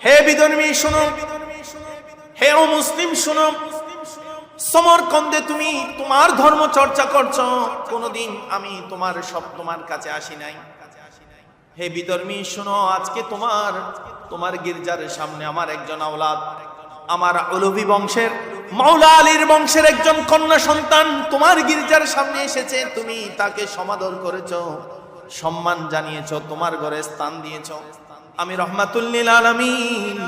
হে বিধর্মী শোনো, হে অমুসলিম শোনো, সমরকন্দে তুমি তোমার ধর্ম চর্চা করছো, কোনদিন আমি তোমার কাছে আসি নাই। হে বিধর্মী শোনো, আজকে তোমার গির্জার সামনে আমার একজন আওলাদ, আমার অলভি বংশের মাওলা আলীর বংশের একজন কন্যা সন্তান তোমার গির্জার সামনে এসেছে। তুমি তাকে সমাদর করেছো, সম্মান জানিয়েছো, তোমার ঘরে স্থান দিয়েছো। আমি রহমাতুল লিল আলামিন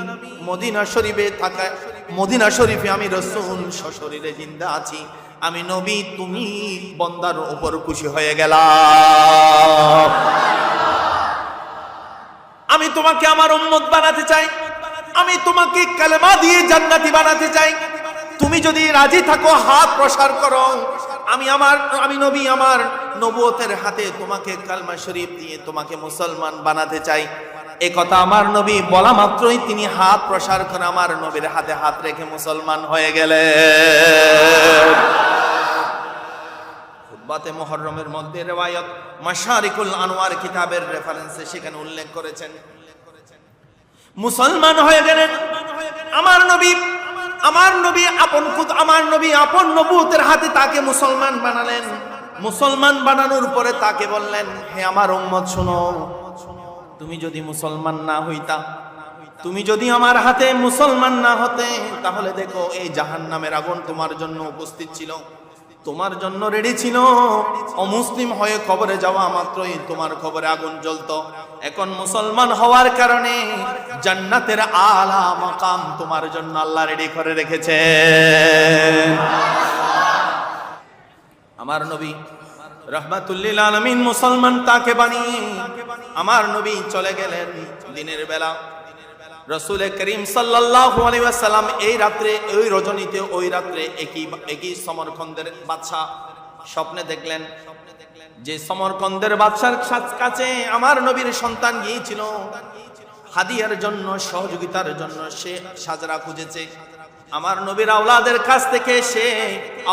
মদিনা শরীফে আমি রাসূল সশরীরে জিন্দা আছি। আমি নবী, তুমি বান্দার উপর খুশি হয়ে গেলাম। আমি তোমাকে আমার উম্মত বানাতে চাই, আমি তোমাকে কালেমা দিয়ে জান্নাতি বানাতে চাই। তুমি যদি রাজি থাকো হাত প্রসার করো। আমি নবী আমার নবুয়তের হাতে তোমাকে কালমা শরীফ দিয়ে তোমাকে মুসলমান বানাতে চাই। এই কথা আমার নবী বলা মাত্রই তিনি হাত প্রসার করে আমার নবীর হাতে হাত রেখে মুসলমান হয়ে গেলেন। খুতবাতে মুহররমের মধ্যে রিওয়ায়াত মাশারিকুল আনওয়ার কিতাবের রেফারেন্সে সেখানে উল্লেখ করেছেন, মুসলমান হয়ে গেলেন আমার নবী আপন নবুয়তের হাতে তাকে মুসলমান বানালেন। মুসলমান বানানোর পরে তাকে বললেন, হে আমার উম্মত শোনো, তুমি যদি মুসলমান না হইতা, তুমি যদি আমার হাতে মুসলমান না হতে, তাহলে দেখো এই জাহান্নামের আগুন তোমার জন্য উপস্থিত ছিল, তোমার জন্য রেডি ছিল। অমুসলিম হয়ে কবরে যাওয়া মাত্রই তোমার কবরে আগুন জ্বলতো। এখন মুসলমান হওয়ার কারণে জান্নাতের আলা মাকাম তোমার জন্য আল্লাহ রেডি করে রেখেছে। আমার নবী রাহমাতুল লিল আলামিন মুসলমান তাকে বানিয়ে আমার নবী চলে গেলেন দিনের বেলা। রাসূল করিম সাল্লাল্লাহু আলাইহি ওয়াসাল্লাম এই রাত্রে, ওই রজনীতে, ওই রাত্রে একই সমরকন্দের বাদশা স্বপ্নে দেখলেন যে সমরকন্দের বাদশার কাছে আমার নবীর সন্তান গিয়েছিল হাদিয়ার জন্য, সহযোগিতার জন্য। সে সাজরা খুঁজেছে আমার নবীর আওলাদের কাছ থেকে, সে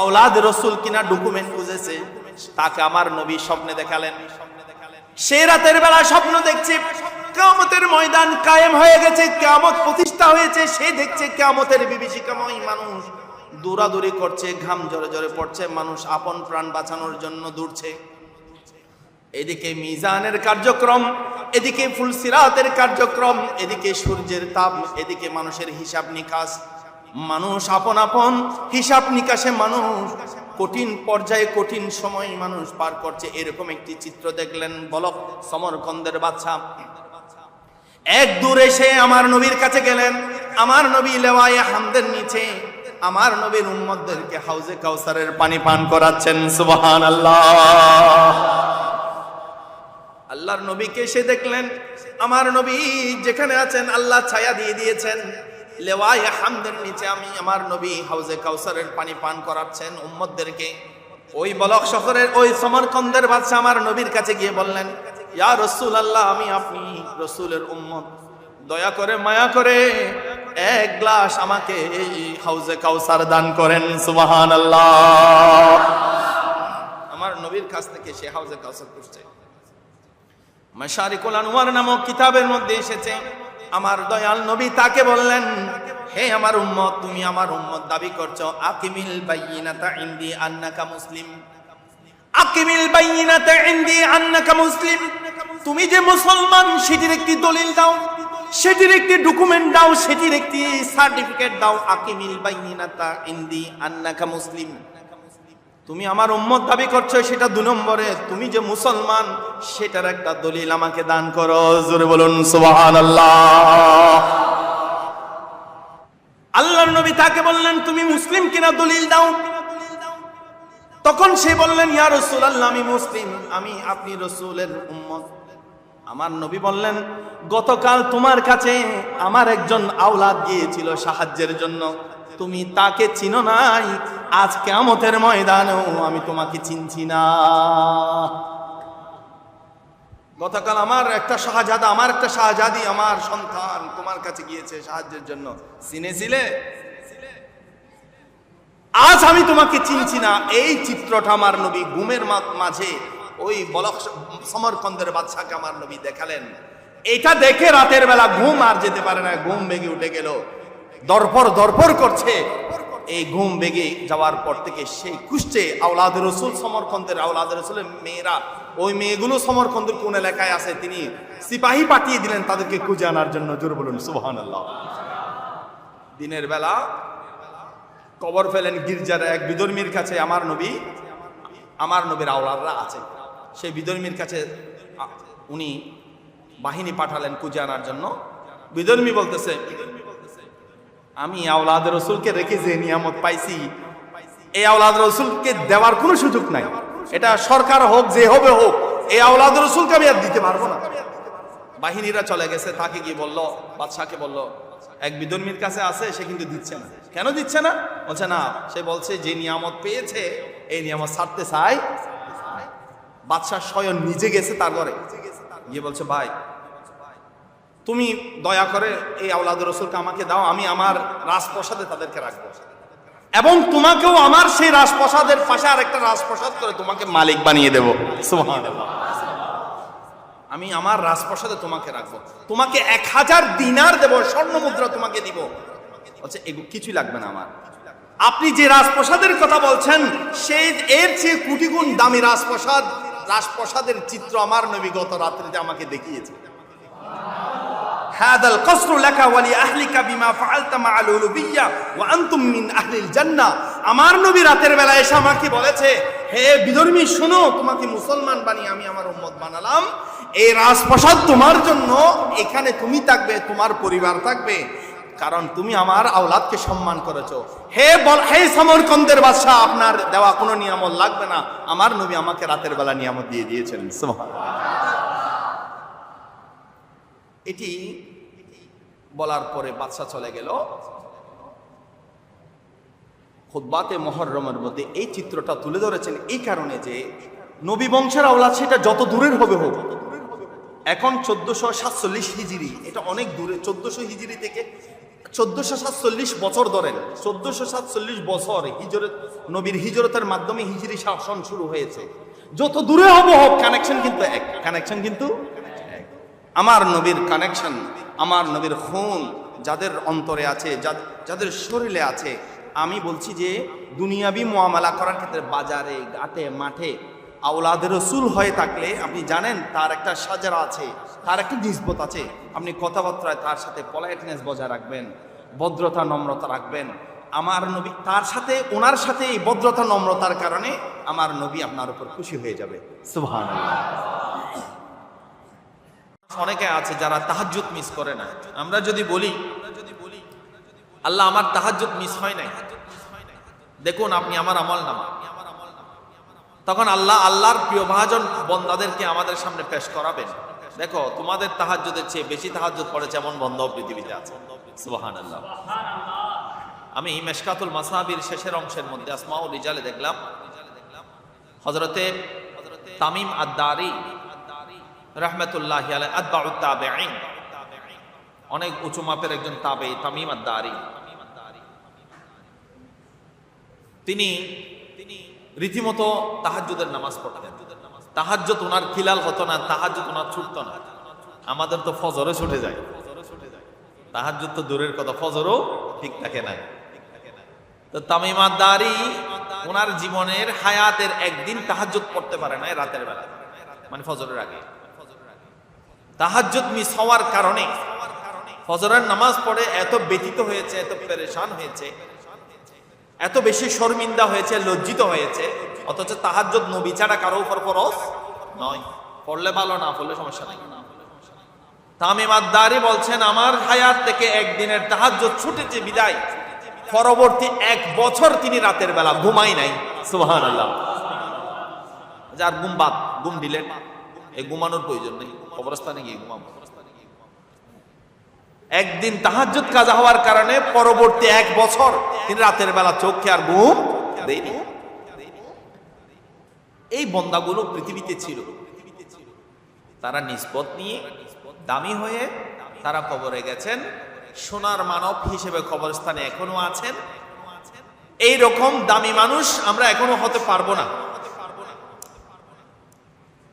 আওলাদ রাসূল কিনা ডকুমেন্ট খুঁজেছে। তাকে আমার নবী স্বপ্নে দেখালেন। সে রাতের বেলা স্বপ্ন দেখছে কিয়ামতের ময়দান কায়েম হয়ে গেছে, কিয়ামত প্রতিষ্ঠা হয়েছে। সে দেখছে কিয়ামতের বিভীষিকাময় মানুষ দৌড়াদৌড়ি করছে, ঘাম ঝরে ঝরে পড়ছে, মানুষ আপন প্রাণ বাঁচানোর জন্য দৌড়ছে। এদিকে মিজানের কার্যক্রম, এদিকে ফুলসিরাতের কার্যক্রম, এদিকে সূর্যের তাপ, এদিকে মানুষের হিসাব নিকাশ। মানুষ আপন আপন হিসাব নিকাশে মানুষ কঠিন পর্যায়ে, কঠিন সময় মানুষ পার করছে। এরকম একটি চিত্র দেখলেন বলক সমরকন্দের বাদশা। এক দূরে সে আমার নবীর কাছে গেলেন। আমার নবী লেওয়ায়ে হামদের নিচে আমার নবীর উম্মতদেরকে হাউজে কাউসারের পানি পান করাচ্ছেন। সুবহানাল্লাহ। আল্লাহর নবীকে সে দেখলেন, আমার নবী যেখানে আছেন আল্লাহ ছায়া দিয়ে দিয়েছেন। লেওয়ায়ে হামদের নিচে আমার নবী হাউজে কাউসারের পানি পান করাচ্ছেন উম্মতদেরকে। ওই বলক শহরের ওই সমরকন্দের বাদশা আমার নবীর কাছে গিয়ে বললেন, ইয়া রাসূলুল্লাহ, আমি আপনি রাসূলের উম্মত, দয়া করে মায়া করে এক গ্লাস আমাকে এই হাউজে কাউসার দান করেন। সুবহানাল্লাহ। আমার নবীর কাছ থেকে সে হাউজে কাউসার করছে। মাশারিকুল আনওয়ার নামক কিতাবের মধ্যে এসেছে, আমার দয়াল নবী তাকে বললেন, হে আমার উম্মত, তুমি আমার উম্মত দাবি করছো, আকিমিল বাইয়িনাতা ইনদি আন্নাকা মুসলিম। আকিমিল বাইয়িনাতা ইনদি আন্নাকা মুসলিম। তুমি যে মুসলমান সেটির একটি দলিল দাও, সেটির একটি ডকুমেন্ট দাও, সেটির একটি সার্টিফিকেট দাও। আকিমিল বাইয়িনাতা ইনদি আন্নাকা মুসলিম। তুমি আমার উম্মত দাবি করছো, সেটা 2 নম্বরে তুমি যে মুসলমান সেটার একটা দলিল আমাকে দান করো। জোরে বলুন সুবহানাল্লাহ। আল্লাহর নবী তাকে বললেন, তুমি মুসলিম কিনা দলিল দাও। তখন সে বললেন, ইয়া রাসূলুল্লাহ, আমি মুসলিম, আমি আপনি রাসূলের উম্মত। আমার নবী বললেন, গতকাল তোমার কাছে আমার একজন আওলাদ গিয়েছিল সাহায্যের জন্য, তুমি তাকে চিনো নাই। আজ কিয়ামতের ময়দানেও আমি তোমাকে চিনছি না। গতকাল আমার একটা শাহজাদি, আমার সন্তান তোমার কাছে গিয়েছে সাহায্যের জন্য, চিনেছিলে? আজ আমি তোমাকে চিনছি না। এই চিত্রটা আমার নবী ঘুমের মাঝে ওই বলক সমরকন্দের বাদশাকে আমার নবী দেখালেন। এটা দেখে রাতের বেলা ঘুম আর যেতে পারে না, ঘুম ভেঙে উঠে গেল, দরপর দরপর করছে। এই ঘুম ভেঙে যাওয়ার পর থেকে সেই খুঁজছে আওলাদের রসুল, সমরকন্দের আওলাদের রসুলের মেয়েরা, ওই মেয়েগুলো সমরকন্দের কোন এলাকায় আছে, তিনি সিপাহী পাঠিয়ে দিলেন তাদেরকে খুঁজে আনার জন্য। জোর বলুন সুবহানাল্লাহ। দিনের বেলা কবর ফেলেন গির্জার এক বিধর্মীর কাছে, আমার নবীর আওলাদরা আছে। সেই বিধর্মীর কাছে উনি বাহিনী পাঠালেন খুঁজে আনার জন্য। বিধর্মী বলতেছে, আমি আওলাদ রসুলকে রেখে যে নিয়ামত পাইছি, এই আওলাদ রসুলকে দেওয়ার কোনো সুযোগ নাই। এটা সরকার হোক, যে হবে হোক, এই আওলাদ রসুলকে আমি আর দিতে পারবো না। বাহিনীরা চলে গেছে, তাকে কি বললো, বাদশাকে বললো এক বিধর্মীর কাছে আছে, সে কিন্তু দিচ্ছে না। কেন দিচ্ছে না? বলছে না, সে বলছে যে নিয়ামত পেয়েছে এই নিয়ামত ছাড়তে চাই। বাদশাহ স্বয়ং নিজে গেছে তার ঘরে গিয়ে বলছে, ভাই তুমি দয়া করে এই আওলাদ রসুলকে আমাকে দাও, আমি আমার রাজপ্রাসাদে তাদেরকে রাখবো, এবং তোমাকেও আমার সেই রাজপ্রাসাদের পাশে আরেকটা রাজপ্রাসাদ করে তোমাকে মালিক বানিয়ে দেবো। সুবহানাল্লাহ। আমি আমার রাজপ্রাসাদে তোমাকে রাখবো, তোমাকে 1000 দিনার দেবো, স্বর্ণ মুদ্রা তোমাকে দিব। বলছে এগুলো কিছুই লাগবে না আমার, আপনি যে রাজপ্রাসাদের কথা বলছেন সেই এর চেয়ে কোটি গুণ দামি রাজপ্রাসাদের চিত্র আমার নবী গত রাত্রিতে আমাকে দেখিয়েছে। হাদাল কসরু লাকা ওয়া লি আহলিকা বিমা ফাআলতা মাআল উলুবিয়্যা ওয়া আনতুম মিন আহলিল জান্নাহ। আমার নবী রাতের বেলা এসে আমাকে বলেছে, হে বিধর্মী শোনো, তোমাকে মুসলমান বানিয়ে আমি আমার উম্মত বানালাম, এই রাজপ্রাসাদ তোমার জন্য, এখানে তুমি থাকবে, তোমার পরিবার থাকবে, কারণ তুমি আমার আওলাদকে সম্মান করেছো। হে সমরকন্দের বাদশা, আপনার দেওয়া কোনো নিয়ামত লাগবে না, আমার নবী আমাকে রাতের বেলা নিয়ামত দিয়ে দিয়েছেন। এটি বলার পরে বাদশা চলে গেল। খুতবাতে মুহররমের মধ্যে এই চিত্রটা তুলে ধরেছেন এই কারণে যে নবী বংশের আওলাদ সেটা যত দূরের হবে হোক, এখন 1447 হিজরি, এটা অনেক দূরে। 1400 হিজরি থেকে 1447 বছর ধরেন, 1447 বছর নবীর হিজরতের মাধ্যমে হিজরি শাসন শুরু হয়েছে। যত দূরে হবে হোক, কানেকশন কিন্তু এক, কানেকশন কিন্তু এক। আমার নবীর কানেকশন, আমার নবীর খুন যাদের অন্তরে আছে, যাদের শরীরে আছে, আমি বলছি যে দুনিয়াবি মুআমালা করার ক্ষেত্রে বাজারে, ঘাটে, মাঠে আওলাদের রসুল হয়ে থাকলে আপনি জানেন তার একটা সাজারা আছে, তার একটা নিসবত আছে। আপনি কথাবার্তায় তার সাথে পলাইটনেস বজায় রাখবেন, ভদ্রতা নম্রতা রাখবেন। আমার নবী তার সাথে, ওনার সাথে এই ভদ্রতা নম্রতার কারণে আমার নবী আপনার উপর খুশি হয়ে যাবে। সুবহানাল্লাহ। অনেকে আছে যারা তাহাজ্জুদ মিস করে না। আমরা যদি বলি আল্লাহ আমার তাহাজ্জুদ মিস হয় নাই, দেখুন আপনি আমার আমল নামা, তখন আল্লাহর প্রিয় ভাজন বন্দাদেরকে আমাদের সামনে পেশ করাবেন। দেখো তোমাদের তাহাজ্জুদের চেয়ে বেশি তাহাজ্জুদ পড়েছে এমন বন্দা পৃথিবীতে আছে। সুবহানাল্লাহ। আমি মেশকাতুল মাসাবির শেষের অংশের মধ্যে আসমাউল রিজালে দেখলাম হযরতে তামিম আদ-দারি রাহমাতুল্লাহি আলাইহি আতবাউত তাবেঈন, অনেক উঁচু মাপের একজন তাবেঈ তামিম আদ-দারি। তিনি রীতিমতো তাহাজ্জুদের নামাজ পড়তেন। তাহাজ্জুদ ওনার খিলাল হতো না, তাহাজ্জুদ ওনার ছুটতো না। আমাদের তো ফজরে ছুটে যায়, তাহাজ্জুদ তো দূরের কথা, ফজরও ঠিক থাকে না। তো তামিম আদ-দারি ওনার জীবনের হায়াতের একদিন তাহাজ্জুদ পড়তে পারে না রাতের বেলা, মানে ফজরের আগে। তাহাজ্জুদ মিস হওয়ার কারণে ফজরের নামাজ পড়ে এত ব্যথিত হয়েছে, এত পেরেশান হয়েছে, এত বেশি শর্মিন্দা হয়েছে, লজ্জিত হয়েছে। অথচ তাহাজ্জুদ নবী ছাড়া কারো উপর ফরজ নয়, পড়লে ভালো, না পড়লে সমস্যা নেই। তামিম আদ-দারি বলছেন আমার হায়াত থেকে একদিনের তাহাজ্জুদ ছুটেছে বিদায় পরবর্তী 1 বছর তিনি রাতের বেলা ঘুমাই নাই। সুবহানাল্লাহ। যার ঘুম দিলেন, এই ঘুমানোর প্রয়োজন নেই, কবরস্থানে গিয়ে ঘুমাবো। একদিন তাহাজ্জুদ কাজা হওয়ার কারণে পরবর্তী 1 বছর তিনি রাতের বেলা চোখে আর ঘুম দেয়নি। এই বন্দাগুলো পৃথিবীতে ছিল, তারা নিসবত নিয়ে দামি হয়ে তারা কবরে গেছেন, সোনার মানব হিসেবে কবরস্থানে এখনো আছেন। এই রকম দামি মানুষ আমরা এখনো হতে পারবো না।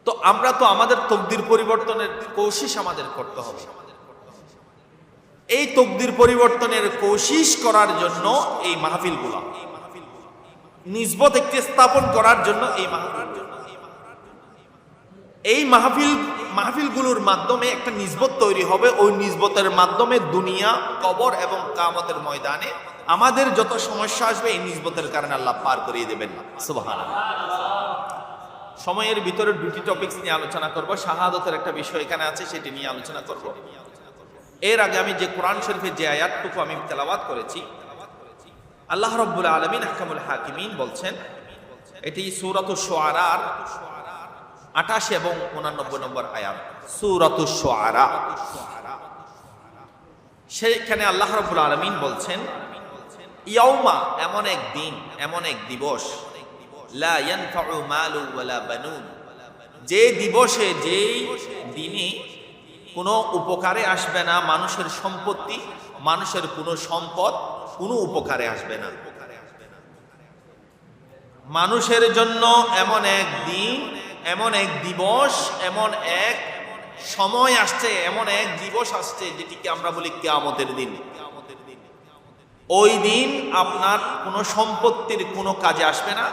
তো আমরা তো আমাদের তকদির পরিবর্তনের কোশিশ আমাদের করতে হবে। এই তকদির পরিবর্তনের কোশিশ করার জন্য এই মাহফিলগুলো, নিসবত একটি স্থাপন করার জন্য এই মাহফিলগুলোর মাধ্যমে একটা নিসবত তৈরি হবে। ওই নিসবতের মাধ্যমে দুনিয়া, কবর এবং কিয়ামতের ময়দানে আমাদের যত সমস্যা আসবে এই নিসবতের কারণে আল্লাহ পার করিয়ে দেবেন। সুবহানাল্লাহ। সময়ের ভিতরে দুটি টপিকস নিয়ে আলোচনা করব। শাহাদাতের একটা বিষয় এখানে আছে, সেটি নিয়ে আলোচনা করব। এর আগে আমি যে কোরআন শরীফের যে আয়াতটুকু আমি তেলাওয়াত করেছি, আল্লাহ রাব্বুল আলামিন আহকামুল হাকিমিন বলছেন, এটি সূরাতুশ শুআরার ৮৮ এবং ৮৯ নম্বর আয়াত। সূরাতুশ শুআরা, সেখানে আল্লাহ রাব্বুল আলামিন বলছেন, ইয়াউমা, এমন এক দিন, এমন এক দিবস, লা ইয়ানফাউ মালু ওয়ালা বানুন, যে দিবসে, যেই দিনে কোনো উপকারে আসবে না মানুষের সম্পত্তি, মানুষের কোনো সম্পদ কোনো উপকারে আসবে না। মানুষের জন্য এমন এক দিন, এমন এক দিবস, এমন এক সময় আসছে, এমন এক দিবস আসছে যেটিকে আমরা বলি কিয়ামতের দিন। ওই দিন আপনার কোনো সম্পত্তির কোনো কাজে আসবে না,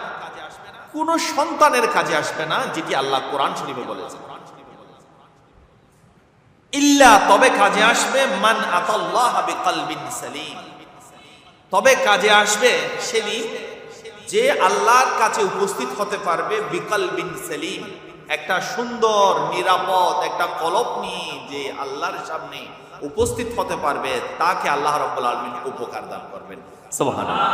কোনো সন্তানের কাজে আসবে না, যেটি আল্লাহ কোরআন শরীফে বলেছে। ইল্লা, তবে কাজে আসবে, মান আতাল্লাহ বিকলবিন সালিম, তবে কাজে আসবে সেদিন যে আল্লাহর কাছে উপস্থিত হতে পারবে বিকলবিন সালিম, একটা সুন্দর নিরাপদ একটা কলব নিয়ে যে আল্লাহর সামনে উপস্থিত হতে পারবে, তাকে আল্লাহ রাব্বুল আলামিন উপকার দান করবেন। সুবহানাল্লাহ।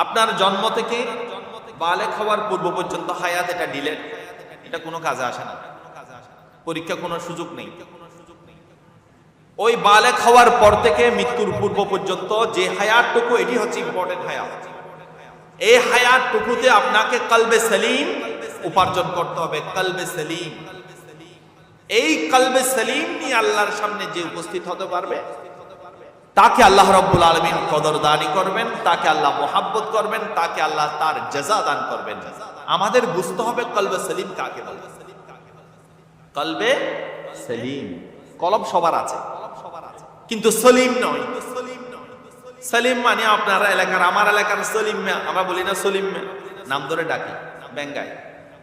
আপনার জন্ম থেকে বালেগ হওয়ার পূর্ব পর্যন্ত হায়াত, এটা ডিলেট, এটা কোনো কাজে আসে না, পরীক্ষা কোনো সুযোগ নেই। ওই বালেগ হওয়ার পর থেকে মৃত্যুর পূর্ব পর্যন্ত যে হায়াতটুকু, এটি হচ্ছে ইম্পর্টেন্ট হায়াত। এই হায়াতটুকুতে আপনাকে কলবে সেলিম উপার্জন করতে হবে, কলবে সেলিম। এই কলবে সেলিম নিয়ে আল্লাহর সামনে যে উপস্থিত হতে পারবে, তাকে আল্লাহ রাব্বুল আলামিন কদরদানি করবেন, তাকে আল্লাহ মোহাব্বত করবেন, তাকে আল্লাহ তার জাযা দান করবেন। আমাদের বুঝতে হবে কলবে সেলিম কাকে বলে। কলবে সেলিম, কলব সবার আছে কিন্তু সলিম নয়। সলিম মানে আপনার এলাকার, আমার এলাকার সলিম মিয়া, আমরা বলি না সলিম মিয়া, নাম ধরে ডাকি বেঙ্গাই,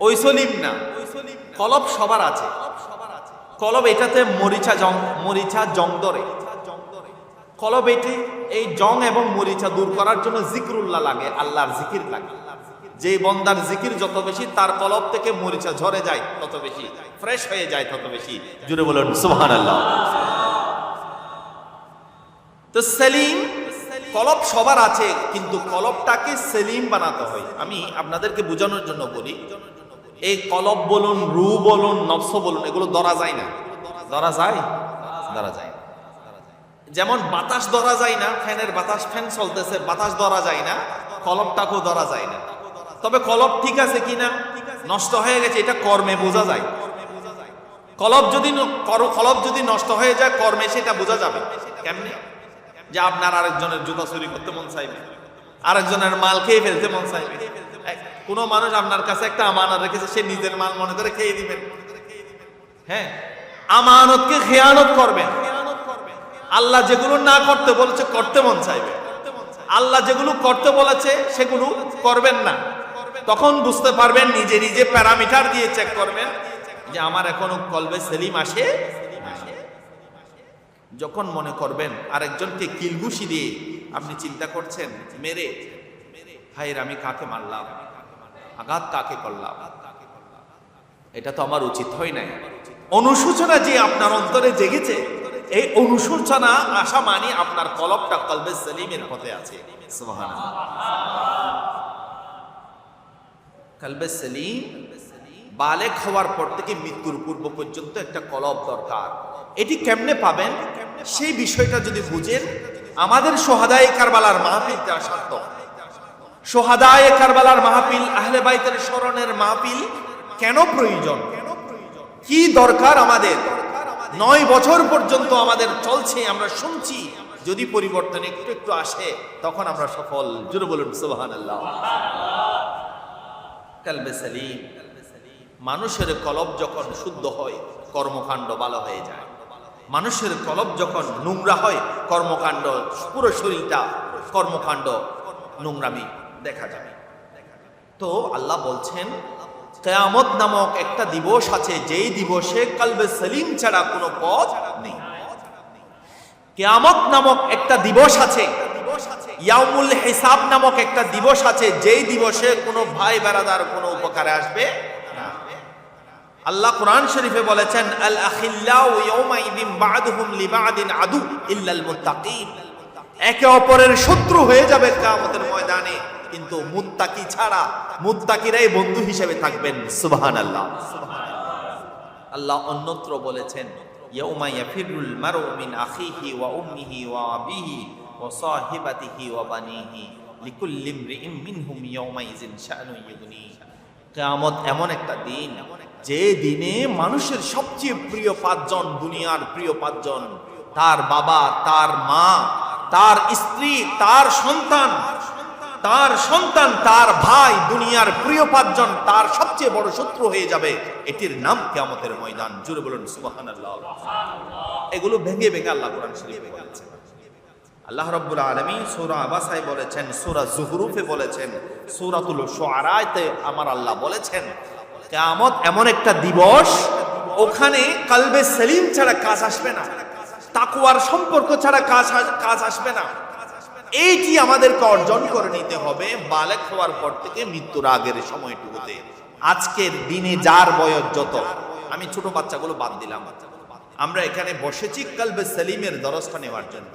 ওই সলিম না। কলব সবার আছে। কলব এটাতে মরিচা জং ধরে। কলব এটি, এই জং এবং মরিচা দূর করার জন্য জিকরুল্লাহ লাগে, আল্লাহর জিকির লাগে। যে বন্দার জিকির যত বেশি, তার কলব থেকে মরিচা ঝরে যায় তত বেশি, ফ্রেশ হয়ে যায় তত বেশি। জুড়ে বলুন সুবহানাল্লাহ। তো সেলিম, কলব সবার আছে, কিন্তু কলবটাকে সেলিম বানাতে হয়। আমি আপনাদেরকে বোঝানোর জন্য বলি, এই কলব বলুন, রু বলুন, নফস বলুন, এগুলো ধরা যায় না। ধরা যায়? ধরা যায়। যেমন বাতাস ধরা যায় না, ফ্যানের বাতাস, ফ্যান চলতেছে, বাতাস ধরা যায় না, কলবটাকেও ধরা যায় না। তবে কলব ঠিক আছে কিনা, নষ্ট হয়ে গেছে, এটা কর্মে বোঝা যায়। কলব যদি নষ্ট হয়ে যায়, কর্মে সেটা বোঝা যাবে। কেমনে? যে আপনার আরেকজনের জুতা চুরি করতে মন চাইবে, আরেকজনের মাল খেয়ে ফেলতে মন চাইবে। কোনো মানুষ আপনার কাছে একটা আমানত রেখেছে, সে নিজের মাল মনে করে খেয়ে দিবেন। হ্যাঁ, আমানতকে খেয়ানত করবেন। আল্লাহ যেগুলো না করতে বলেছে করতে মন চাইবে, আল্লাহ যেগুলো করতে বলেছে সেগুলো করবেন না। তখন বুঝতে পারবেন, নিজে নিজে প্যারামিটার দিয়ে চেক করবেন যে আমার এখনো কলবে সেলিম আসে। যখন মনে করবেন আরেকজনকে কিলঘুষি দিয়ে আপনি চিন্তা করছেন, মেরে হায় আমি কাকে মারলাম, আঘাত কাকে করলাম, এটা তো আমার উচিত হয় নাই। অনুশোচনা যে আপনার অন্তরে জেগেছে, এই অনুশোচনা আসা মানে আপনার কলবটা কলবে সেলিমের পথে আছে। সুবহানাল্লাহ। কলবে সেলিম বালেগ হওয়ার পর থেকে মৃত্যুর পূর্ব পর্যন্ত একটা কলব দরকার। এটি কেমনে পাবেন, সেই বিষয়টা যদি বুঝেন, আমাদের সোহাদায়ে কারবালার মাহফিলটা সার্থক। সোহাদায়ে কারবালার মাহফিল, আহলে বাইতের স্মরণের মাহফিল কেন প্রয়োজন, কি দরকার আমাদের? 9 বছর পর্যন্ত আমাদের চলছে, আমরা শুনছি। যদি পরিবর্তন একটু একটু আসে, তখন আমরা সফল। জোরে বলুন সুবহানাল্লাহ। কলবে সেলিম। মানুষের কলব যখন শুদ্ধ হয় কর্মকাণ্ড ভালো হয়ে যায়। মানুষের কলব যখন নোংরা হয় কর্মকাণ্ড, পুরো শরীরটা কর্মকাণ্ড নোংরামি দেখা যাবে। তো আল্লাহ বলছেন কিয়ামত নামক একটা দিবস আছে, যেই দিবসে কলবে সলিম ছাড়া কোনো পথ নেই। কিয়ামত নামক একটা দিবস আছে, ইয়াউমুল হিসাব নামক একটা দিবস আছে, যেই দিবসে কোনো ভাই বেরাদার কোনো উপকারে আসবে না। আল্লাহ কোরআন শরীফে বলেছেন আল আখিল্লাউ ইয়াউমাইযিন বা'দুহুম লিবা'দিন আদু ইল্লাল মুত্তাকিন। একে অপরের শত্রু হয়ে যাবে কিয়ামতের ময়দানে, কিন্তু মুত্তাকি ছাড়া, মুত্তাকিরাই বন্ধু হিসেবে থাকবেন। সুবহানাল্লাহ। আল্লাহ অন্যত্র বলেছেন ইয়াউমা ইয়াফিরুল মারউ মিন আখিহি ওয়া উম্মিহি ওয়া আবিহি ওয়া সাহিবাতিহি ওয়া বানিহি লিকুল্লি ইমরিইম মিনহুম ইয়াউমাইযিন শাআনু ইউগনি। কিয়ামত এমন একটা দিন, যে দিনে মানুষের সবচেয়ে প্রিয় পাঁচজন, দুনিয়ার প্রিয় পাঁচজন, তার বাবা, তার মা, তার স্ত্রী, তার সন্তান, তার ভাই, দুনিয়ার প্রিয় পাঁচজন তার সবচেয়ে বড় শত্রু হয়ে যাবে। এটির নাম কিয়ামতের ময়দান। জোরে বলুন সুবহানাল্লাহ। এগুলো ভেঙে ভেঙে আল্লাহ কোরআন শরীফে বলেছেন। আল্লাহ রাব্বুল আলামিন সূরা আবাসায় বলেছেন, সূরা যুখরুফে বলেছেন, সূরাতুল শুআরাতে আমার আল্লাহ বলেছেন কিয়ামত এমন একটা দিবস, ওখানে কলবে সলিম ছাড়া কাজ আসবে না, তাকওয়ার সম্পর্ক ছাড়া কাজ আসবে না। এইটি আমাদেরকে অর্জন করে নিতে হবে বালেগ হওয়ার পর থেকে মৃত্যুর আগের সময়টুকুতে। আজকের দিনে যার বয়স যত, আমি ছোট বাচ্চাগুলো বাদ দিলাম, আমরা এখানে বসেছি কলবে সলিমের দরজটা নেওয়ার জন্য।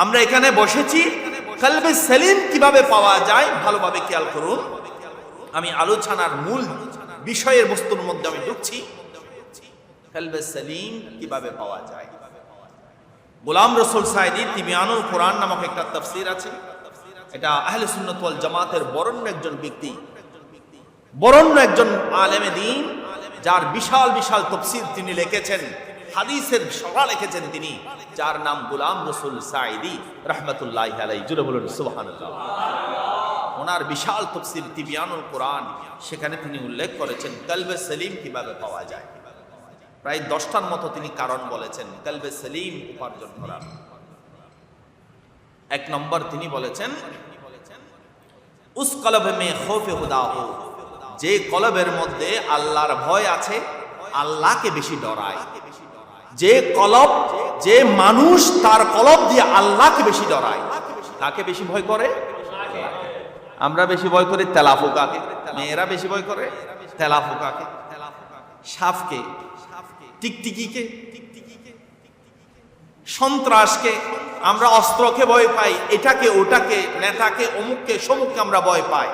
আমরা এখানে বসেছি কলবে সলিম কিভাবে পাওয়া যায় ভালোভাবে খেয়াল করুন। আমি আলোচনার মূল বিষয়ের বস্তুর মধ্যে আমি ঢুকছি। কলবে সলিম কিভাবে পাওয়া যায়। গোলাম রসুল সাঈদী তিবিয়ানুল কোরআন নামক একটা তাফসীর আছে, এটা আহলে সুন্নাত ওয়াল জামাতের বরেণ্য একজন ব্যক্তি, বরেণ্য একজন আলেমে দ্বীন, যার বিশাল বিশাল তাফসীর তিনি লিখেছেন, হাদিসের সভা লিখেছেন তিনি, যার নাম গোলাম রসুল সাঈদী রাহমাতুল্লাহি আলাইহি। জোরে বলুন সুবহানাল্লাহ। ওনার বিশাল তাফসীর তিবিয়ানুল কোরআন, সেখানে তিনি উল্লেখ করেছেন কলবে সলিম কিভাবে পাওয়া যায়। প্রায় 10টার মতো তিনি কারণ বলেছেন কলবে সলিম উপার্জন করার। 1 নম্বর তিনি বলেছেন উস কলবে মে খৌফে খুদা হো, যে কলবের মধ্যে আল্লাহর ভয় আছে, আল্লাহকে বেশি ডরায়। যে কলব, যে মানুষ তার কলব দিয়ে আল্লাহকে বেশি ডরায়, কাকে বেশি ভয় করে? আমরা বেশি ভয় করি তেলাফুকাকে, মেয়েরা বেশি ভয় করে তেলাফুকাকে, সাপকে, টিকটিকিকে, সন্ত্রাসকে, আমরা অস্ত্রকে ভয় পাই, এটাকে ওটাকে, নেতাকে, অমুককে সমুককে আমরা ভয় পাই।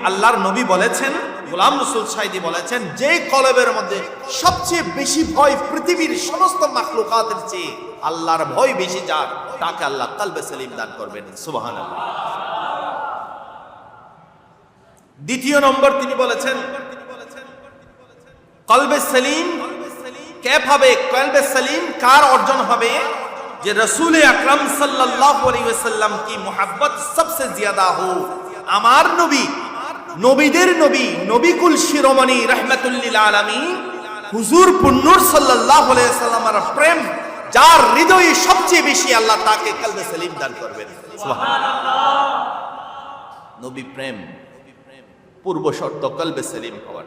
আল্লাহর নবী বলেছেন, গোলাম রসুল সাঈদী বলেছেন, যে কলবের মধ্যে সবচেয়ে বেশি ভয় পৃথিবীর সমস্ত মাখলুকাতের চেয়ে আল্লাহর ভয় বেশি যার, তাকে আল্লাহ কলবে সলিম দান করবেন। সুবহানাল্লাহ। 2 নম্বর তিনি বলেছেন কলবে সলিম কে পাবে, কলবে সলিম কার অর্জন হবে? যে রাসূল আকরাম সাল্লাল্লাহু আলাইহি ওয়াসাল্লাম কি মোহাব্বত সবসে জিয়াদা হো। আমার নবী, নবীদের নবী, নবীকুল শিরোমণি রাহমাতুল লিল আলামিন হুজুর পুন্নুর সাল্লাল্লাহু আলাইহি ওয়াসাল্লামের প্রেম যার হৃদয়ে সবচেয়ে বেশি, আল্লাহ তাকে কলবে সলিম দান করবেন। সুবহানাল্লাহ। নবী প্রেম পূর্ব শর্ত কলবে সলিম হওয়ার।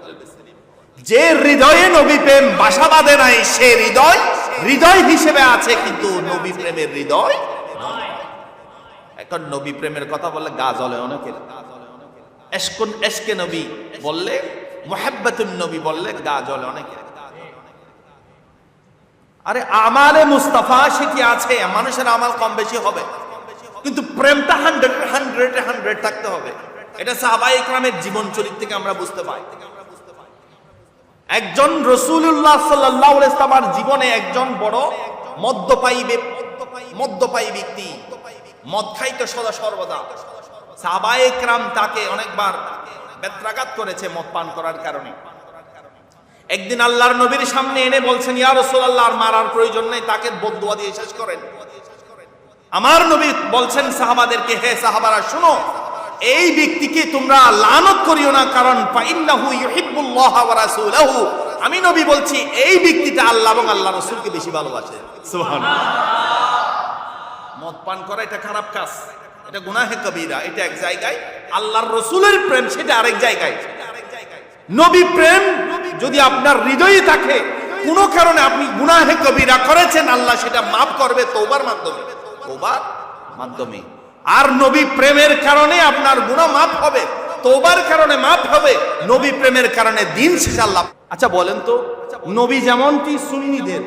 যে হৃদয়ে নবী প্রেম বাসা বাঁধে নাই, সে হৃদয় হৃদয় হিসেবে আছে, কিন্তু নবী প্রেমের হৃদয় নয়। এখন নবী প্রেমের কথা বললে গা জ্বলে অনেকের। এশকে নবী বললে, মুহাব্বতুন নবী বললে গা জ্বলে অনেকের। আরে আমালে মুস্তাফা সেটি আছে, মানুষের আমাল কম বেশি হবে, কিন্তু প্রেমটা 100 থাকতে হবে। এটা সাহাবায়ে ইকরামের জীবন চরিত্র থেকে আমরা বুঝতে পাই। একজন রাসূলুল্লাহ সাল্লাল্লাহু আলাইহি ওয়াসাল্লামের জীবনে একজন বড় মদ্যপায়ী ব্যক্তি, মদ খাইতো সদা সর্বদা। সাহাবায়ে ইকরাম তাকে অনেকবার বেত্রাঘাত করেছে মদ পান করার কারণে। একদিন আল্লাহর নবীর সামনে এনে বলছেন, ইয়া রাসূলুল্লাহ, আর মারার প্রয়োজন নেই, তাকে বদদুয়া দিয়ে শেষ করেন। আমার নবী বলছেন সাহাবাদেরকে, হে সাহাবারা শুনো, এই ব্যক্তিকে তোমরা লানত করিও না, কারণ ফাইন্নাহু ইউহিব্বুল্লাহ ওয়া রাসূলুহু, আমি নবী বলছি এই ব্যক্তিটা আল্লাহ এবং আল্লাহ রাসূলকে বেশি ভালোবাসে। সুবহানাল্লাহ। মদ পান করা এটা খারাপ কাজ, এটা গুনাহে কবিরা, এটা এক জায়গায়, আল্লাহর রাসূলের প্রেম সেটা আরেক জায়গায়। নবী প্রেম যদি আপনার হৃদয়ে থাকে, কোনো কারণে আপনি গুনাহে কবিরা করেছেন, আল্লাহ সেটা মাফ করবে তওবার মাধ্যমে, তওবার মাধ্যমে। আর নবী প্রেমের কারণে আপনার গুনাহ মাফ হবে, তওবার কারণে মাফ হবে, নবী প্রেমের কারণে দিন শেষে আল্লাহ। আচ্ছা বলেন তো, নবী যেমনটি সুন্নিদের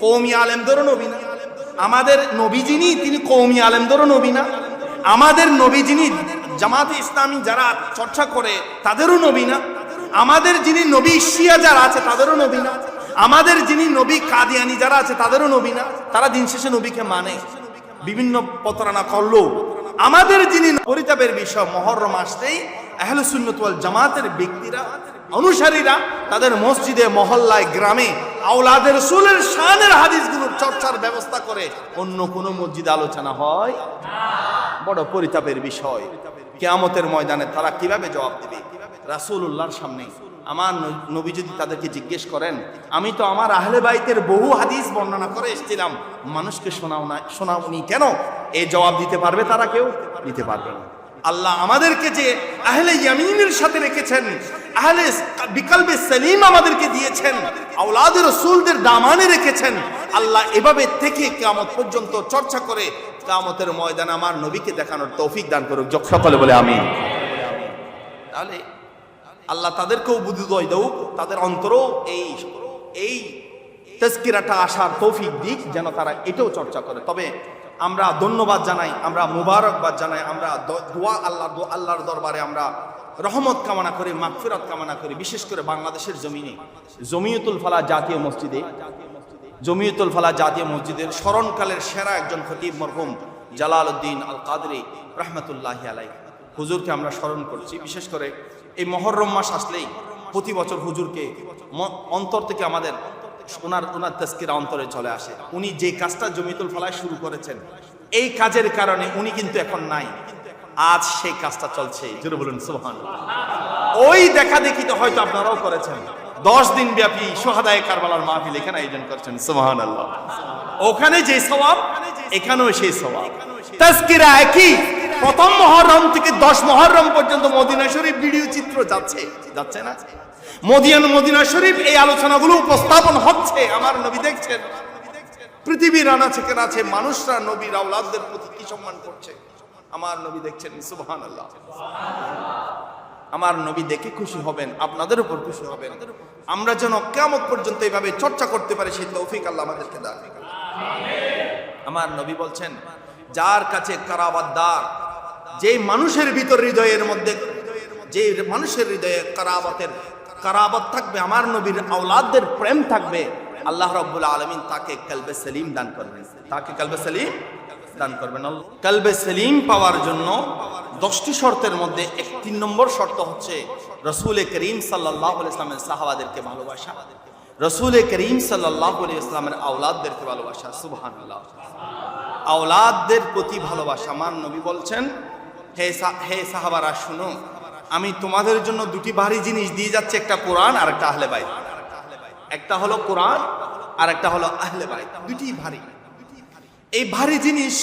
কওমি আলেমদেরও নবী না? আমাদের নবী যিনি তিনি কওমি আলেমদেরও নবী না? আমাদের নবী যিনি জামাতে ইসলামী যারা চর্চা করে তাদেরও নবী না? আমাদের যিনি নবী শিয়া যারা আছে তাদেরও নবী না? আমাদের যিনি নবী কাদিয়ানি যারা আছে তাদেরও নবী না? তারা দিন শেষে নবীকে মানে, বিভিন্ন প্রতারণা করলো। আমাদের যিনি পরিতাপের বিষয়, মুহররম আসতেই আহলে সুন্নাত ওয়াল জামাতের ব্যক্তিরা, অনুসারীরা তাদের মসজিদে, মহল্লায়, গ্রামে আওলাদে রাসূলের শানের হাদিসগুলোর চর্চার ব্যবস্থা করে, অন্য কোনো মসজিদে আলোচনা হয়? বড় পরিতাপের বিষয়। কিয়ামতের ময়দানে তারা কিভাবে জবাব দেবে রাসূলুল্লাহর সামনে? আমার নবী যদি তাদেরকে জিজ্ঞেস করেন, আমি তো আমার আহলে বাইতের বহু হাদিস বর্ণনা করে এসেছিলাম, মানুষকে শোনাওনি কেন? এই জবাব দিতে পারবে তারা? কেউ দিতে পারবে না। আল্লাহ আমাদেরকে যে আহলে ইয়ামিনের সাথে রেখেছেন, আহলে বিকলবে সলিম আমাদেরকে দিয়েছেন, আওলাদে রাসূলদের দামানে রেখেছেন, আল্লাহ এভাবে থেকে কিয়ামত পর্যন্ত চর্চা করে কিয়ামতের ময়দানে আমার নবীকে দেখানোর তৌফিক দান করুক। সকলে বলে আমিন। তাহলে আল্লাহ তাদেরকেও বুদ্ধি দাও, তাদের অন্তরেও এই তাজকিরাটা আসার তৌফিক দিক, যেন তারা এটাও চর্চা করে। তবে আমরা ধন্যবাদ জানাই, আমরা মুবারকবাদ জানাই, আমরা দোয়া আল্লাহর দরবারে আমরা রহমত কামনা করি, মাগফিরাত কামনা করি। বিশেষ করে বাংলাদেশের জমিনে জমিয়তুল ফালাহ জাতীয় মসজিদে, জমিয়তুল ফালাহ জাতীয় মসজিদের স্মরণকালের সেরা একজন খতিব মরহুম জালালউদ্দিন আল কাদরি রাহমাতুল্লাহি আলাইহি হুজুরকে আমরা স্মরণ করছি। বিশেষ করে এই মুহররম মাস আসলেই প্রতি বছর হুজুরকে অন্তর থেকে আমাদের ওনার তাজকিরা অন্তরে চলে আসে। উনি যে কাজটা জমিয়তুল ফালাহ শুরু করেছেন, এই কাজের কারণে উনি কিন্তু এখন নাই, আজ সেই কাজটা চলছে। জোরে বলুন সুবহানাল্লাহ। ওই দেখা দেখি তো হয়তো আপনারাও করেছেন, 10 দিন ব্যাপী শুহাদায়ে কারবালার মাহফিল এখানে আয়োজন করছেন। সুবহানাল্লাহ। ওখানে যে সওয়াব এখানেও সেই সওয়াব। তাজকিরা একই, প্রথম মুহররম থেকে 10 মুহররম পর্যন্ত মদিনা শরীফ ভিডিও চিত্র যাচ্ছে না? মদিনা শরীফ এই আলোচনাগুলো উপস্থাপন হচ্ছে, আমার নবী দেখছেন। পৃথিবীর আনাচে কানাচে মানুষরা নবীর আওলাদদের প্রতি কি সম্মান করছে, আমার নবী দেখছেন। সুবহানাল্লাহ। আমার নবী দেখে খুশি হবেন, আপনাদের উপর খুশি হবেন। আমরা যেন কিয়ামত পর্যন্ত এইভাবে চর্চা করতে পারি, সেই তৌফিক আল্লাহ আমাদেরকে দান করুন। আমার নবী বলছেন, যার কাছে কারাবাতদার, যে মানুষের ভিতর হৃদয়ের মধ্যে, যে মানুষের হৃদয়ে কারাবাত থাকবে, আমার নবীর আওলাদদের প্রেম থাকবে, আল্লাহ রাব্বুল আলামিন তাকে কলবে সলিম দান করবেন, তাকে কলবে সলিম দান করবেন। কলবে সলিম পাওয়ার জন্য 10টি শর্তের মধ্যে 3 নম্বর শর্ত হচ্ছে রাসূল করিম সাল্লাল্লাহু আলাইহি ওয়াসাল্লামের সাহাবাদেরকে ভালোবাসা, রাসূল করিম সাল্লাল্লাহু আলাইহি ওয়াসাল্লামের আওলাদদেরকে ভালোবাসা। সুবহানাল্লাহ। আওলাদদের প্রতি ভালোবাসা। আমার নবী বলছেন, হে সাহাবারা শুনো, আমি তোমাদের জন্য 2টি ভারী জিনিস দিয়ে যাচ্ছি, একটা কোরআন আর একটা আহলে বাইত। একটা হলো কোরআন আর একটা হলো আহলে বাইত, 2টি ভারী। এই ভারী জিনিস,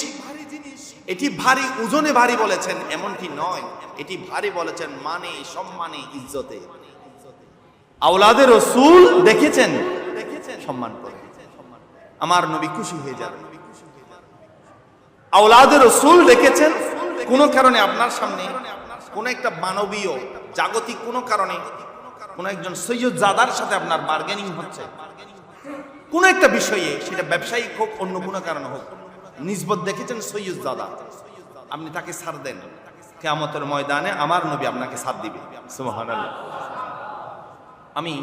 এটি ভারী ওজনে ভারী বলেছেন এমনটি নয়, এটি ভারী বলেছেন মানে, সম্মানে, ইজ্জতে। আওলাদে রাসূল দেখেছেন, সম্মান করে, আমার নবী খুশি হয়ে যাবেন। আওলাদে রাসূল দেখেছেন, কোনো কারণে আপনার সামনে কোন একটা মানবীয় জাগতিক কোনো কারণে কোন একজন সৈয়দ জাদার সাথে আপনার বার্গেনিং হচ্ছে, কোন একটা বিষয়ে, সেটা ব্যবসায়িক হোক, অন্য কোনো কারণে হোক, নিসবত দেখেছেন সৈয়দ জাদা, আপনি তাকে ছাড় দেন, কিয়ামতের ময়দানে আমার নবী আপনাকে ছাড় দিবে। সুবহানাল্লাহ। আমি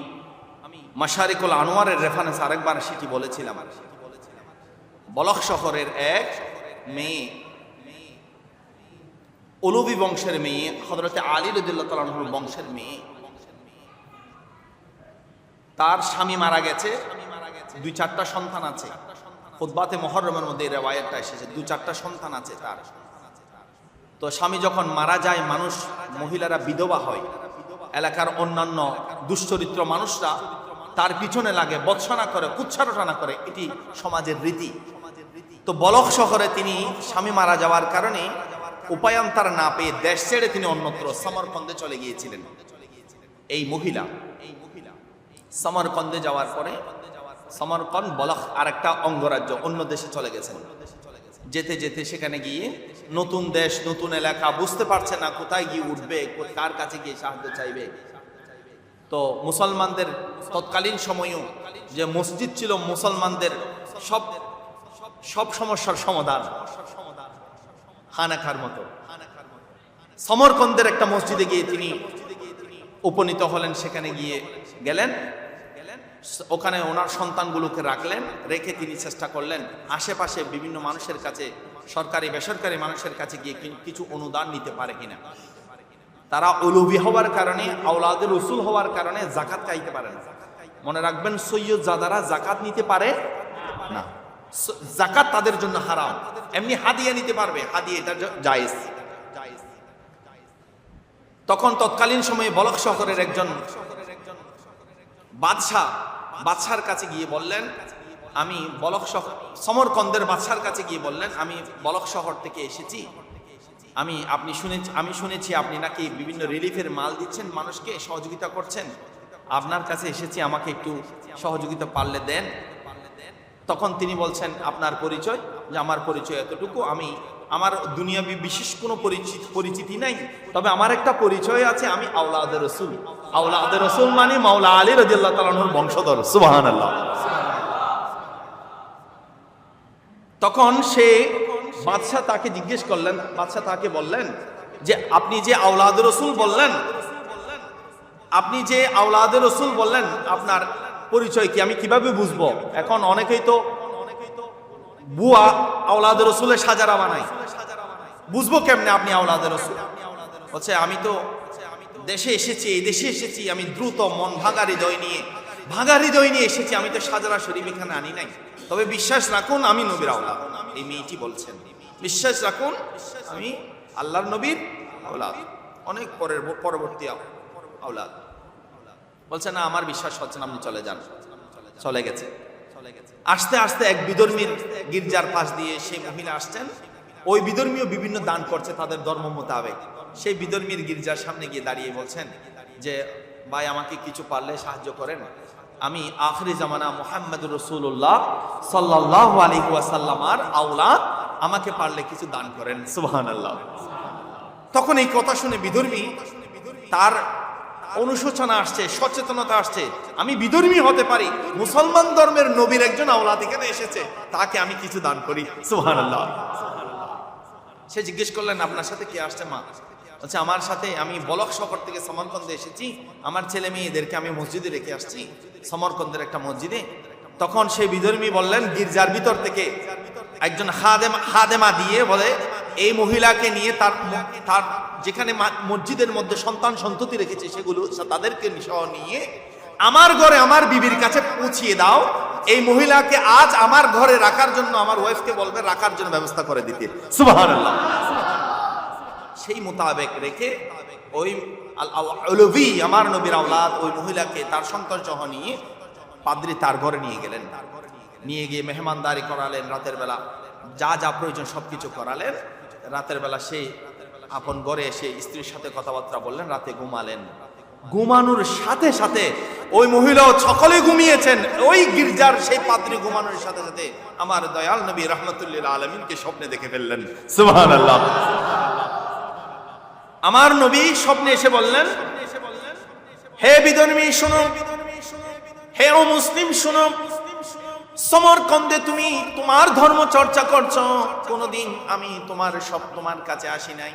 মাশারিকুল আনোয়ারের রেফারেন্স আরেকবার সেটি বলেছিলাম। বলখ শহরের এক মেয়ে, উলুবি বংশের মেয়ে, হযরতে আলী রাদিয়াল্লাহু তাআলা আনহুর বংশের মেয়ে, তার স্বামী মারা গেছে, 2-4টা সন্তান আছে। খুতবাতে মুহররমের মধ্যে এই রিওয়ায়াতটা এসেছে, 2-4টা সন্তান আছে তার। তো স্বামী যখন মারা যায়, মানুষ মহিলারা বিধবা হয়, এলাকার অন্যান্য দুশ্চরিত্র মানুষরা তার পিছনে লাগে, বৎসনা করে, কুচ্ছারটানা করে, এটি সমাজের রীতি। তো বলখ শহরে তিনি স্বামী মারা যাওয়ার কারণে উপায়ান্তর না পেয়ে দেশ ছেড়ে তিনি অন্যত্র সমরকন্দে চলে গিয়েছিলেন। এই মহিলা সমরকন্দে যাওয়ার পরে, সমরকন্দ বলখ আরেকটা অঙ্গরাজ্য, অন্য দেশে চলে গেছেন। যেতে যেতে সেখানে গিয়ে নতুন দেশ, নতুন এলাকা, বুঝতে পারছে না কোথায় গিয়ে উঠবে, কার কাছে গিয়ে সাহায্য চাইবে। তো মুসলমানদের তৎকালীন সময়েও যে মসজিদ ছিল মুসলমানদের সব সমস্যার সমাধান, খানাখার মতো। সমরকন্দের একটা মসজিদে গিয়ে তিনি উপনীত হলেন। সেখানে গিয়ে গেলেন, ওখানে ওনার সন্তানগুলোকে রাখলেন। রেখে তিনি চেষ্টা করলেন আশেপাশে বিভিন্ন মানুষের কাছে, সরকারি বেসরকারি মানুষের কাছে গিয়ে কিছু অনুদান নিতে পারে কিনা। তারা উলুবি হওয়ার কারণে, আওলাদের রসুল হওয়ার কারণে জাকাত চাইতে পারে না। মনে রাখবেন, সৈয়দ জাদারা জাকাত নিতে পারে না, জাকাত তাদের জন্য হারাম। এমনি হাদিয়া নিতে পারবে, হাদিয়া এটা জায়েজ। তখন তৎকালীন সময়ে বলখ শহরের একজন বাদশার কাছে গিয়ে বললেন, আমি বলখ শহর, সমরকন্দের বাদশার কাছে গিয়ে বললেন, আমি বলখ শহর থেকে এসেছি, আমি শুনেছি আপনি নাকি বিভিন্ন রিলিফের মাল দিচ্ছেন, মানুষকে সহযোগিতা করছেন। আপনার কাছে এসেছি, আমাকে একটু সহযোগিতা পারলে দেন। তখন তিনি বলছেন, আপনার পরিচয়? যে আমার পরিচয় এতটুকু, আমার দুনিয়াবি বিশেষ কোনো পরিচিতি নাই, তবে আমার একটা পরিচয় আছে, আমি আওলাদের রসুল। আওলাদের রসুল মানে মাওলা আলী রাদিয়াল্লাহু তাআলা আনহুর বংশধর। সুবহানাল্লাহ। তখন সে বাদশা তাকে জিজ্ঞেস করলেন, বাদশা তাকে বললেন যে আপনি যে আওলাদের রসুল বললেন, আপনার পরিচয় কি, আমি কিভাবে বুঝবো? এখন অনেকেই তো বুয়া আওলাদের রসুলের সাজারা বানায়, বুঝবো কেমনে আপনি আওলাদের রসুল? বলছে, আমি তো দেশে এসেছি, এই দেশে এসেছি, আমি দ্রুত মন ভাঙা হৃদয় নিয়ে এসেছি, আমি তো সাজারা শরীফ এখানে আনি নাই। তবে বিশ্বাস রাখুন, আমি নবীর আওলাদ। এই মেয়েটি বলছেন, বিশ্বাস রাখুন, আমি আল্লাহর নবীর আওলাদ, অনেক পরবর্তী আওলাদ। বলছে, না আমার বিশ্বাস হচ্ছে না, আপনি চলে যান। চলে গেছে। আস্তে আস্তে এক বিধর্মীর গির্জার পাশ দিয়ে সেই মহিলা আসছেন। ওই বিধর্মীয় বিভিন্ন দান করছে তাদের ধর্ম মোতাবেক। সেই বিধর্মীর গির্জার সামনে গিয়ে দাঁড়িয়ে বলছেন যে, ভাই আমাকে কিছু পারলে সাহায্য করেন, আমি আখিরি জামানা মুহাম্মদুর রাসূলুল্লাহ সাল্লাল্লাহু আলাইহি ওয়াসাল্লামার আওলাদ, আমাকে পারলে কিছু দান করেন। সুবহানাল্লাহ। তখন এই কথা শুনে বিধর্মী, তার অনুশোচনা আসছে, সচেতনতা আসছে, আমি বিধর্মী হতে পারি, মুসলমান ধর্মের নবীর একজন আওলাদ এখানে এসেছে, তাকে আমি কিছু দান করি। সুবহানাল্লাহ। সে জিজ্ঞেস করলেন, আপনার সাথে কে আসছে? মা। বলছে, আমার সাথে, আমি বলখ শহর থেকে সমরকন্দে এসেছি, আমার ছেলে মেয়েদেরকে আমি মসজিদে রেখে আসছি, সমরকন্দের একটা মসজিদে। তখন সেই বিধর্মী বললেন, গির্জার ভিতর থেকে একজন খাদেমা দিয়ে বলে, এই মহিলাকে নিয়ে তার যেখানে মসজিদের মধ্যে সন্তান সন্ততি রেখেছে সেগুলো তাদেরকে সহ নিয়ে আমার ঘরে আমার বিবির কাছে পৌঁছিয়ে দাও। এই মহিলাকে আজ আমার ঘরে রাখার জন্য আমার ওয়াইফকে বলবে রাখার জন্য ব্যবস্থা করে দিতে। সুবহানাল্লাহ। সেই মোতাবেক রেখে ওই আল-আলভী, আমার নবীর আওলাদ, ওই মহিলাকে তার সন্তান সহ নিয়ে পাদ্রী তার ঘরে নিয়ে গেলেন। নিয়ে গিয়ে মেহমানদারি করালেন, রাতের বেলা যা যা প্রয়োজন সবকিছু করালেন। রাতের বেলা সে আপন ঘরে এসে স্ত্রীর সাথে কথাবার্তা বললেন, রাতে ঘুমালেন। ঘুমানোর সাথে সাথে ওই মহিলাও সকলে ঘুমিয়েছেন, ওই গির্জার সেই পাদ্রী ঘুমানোর সাথে সাথে আমার দয়াল নবী রাহমাতুল্লিল আলামিনকে স্বপ্নে দেখে ফেললেন। সুবহানাল্লাহ। আমার নবী স্বপ্নে এসে বললেন, হে বিধর্মী শোনো, হে ও মুসলিম শোনো, সমরকন্দে তুমি তোমার ধর্ম চর্চা করছো, কোনদিন আমি তোমার কাছে আসি নাই।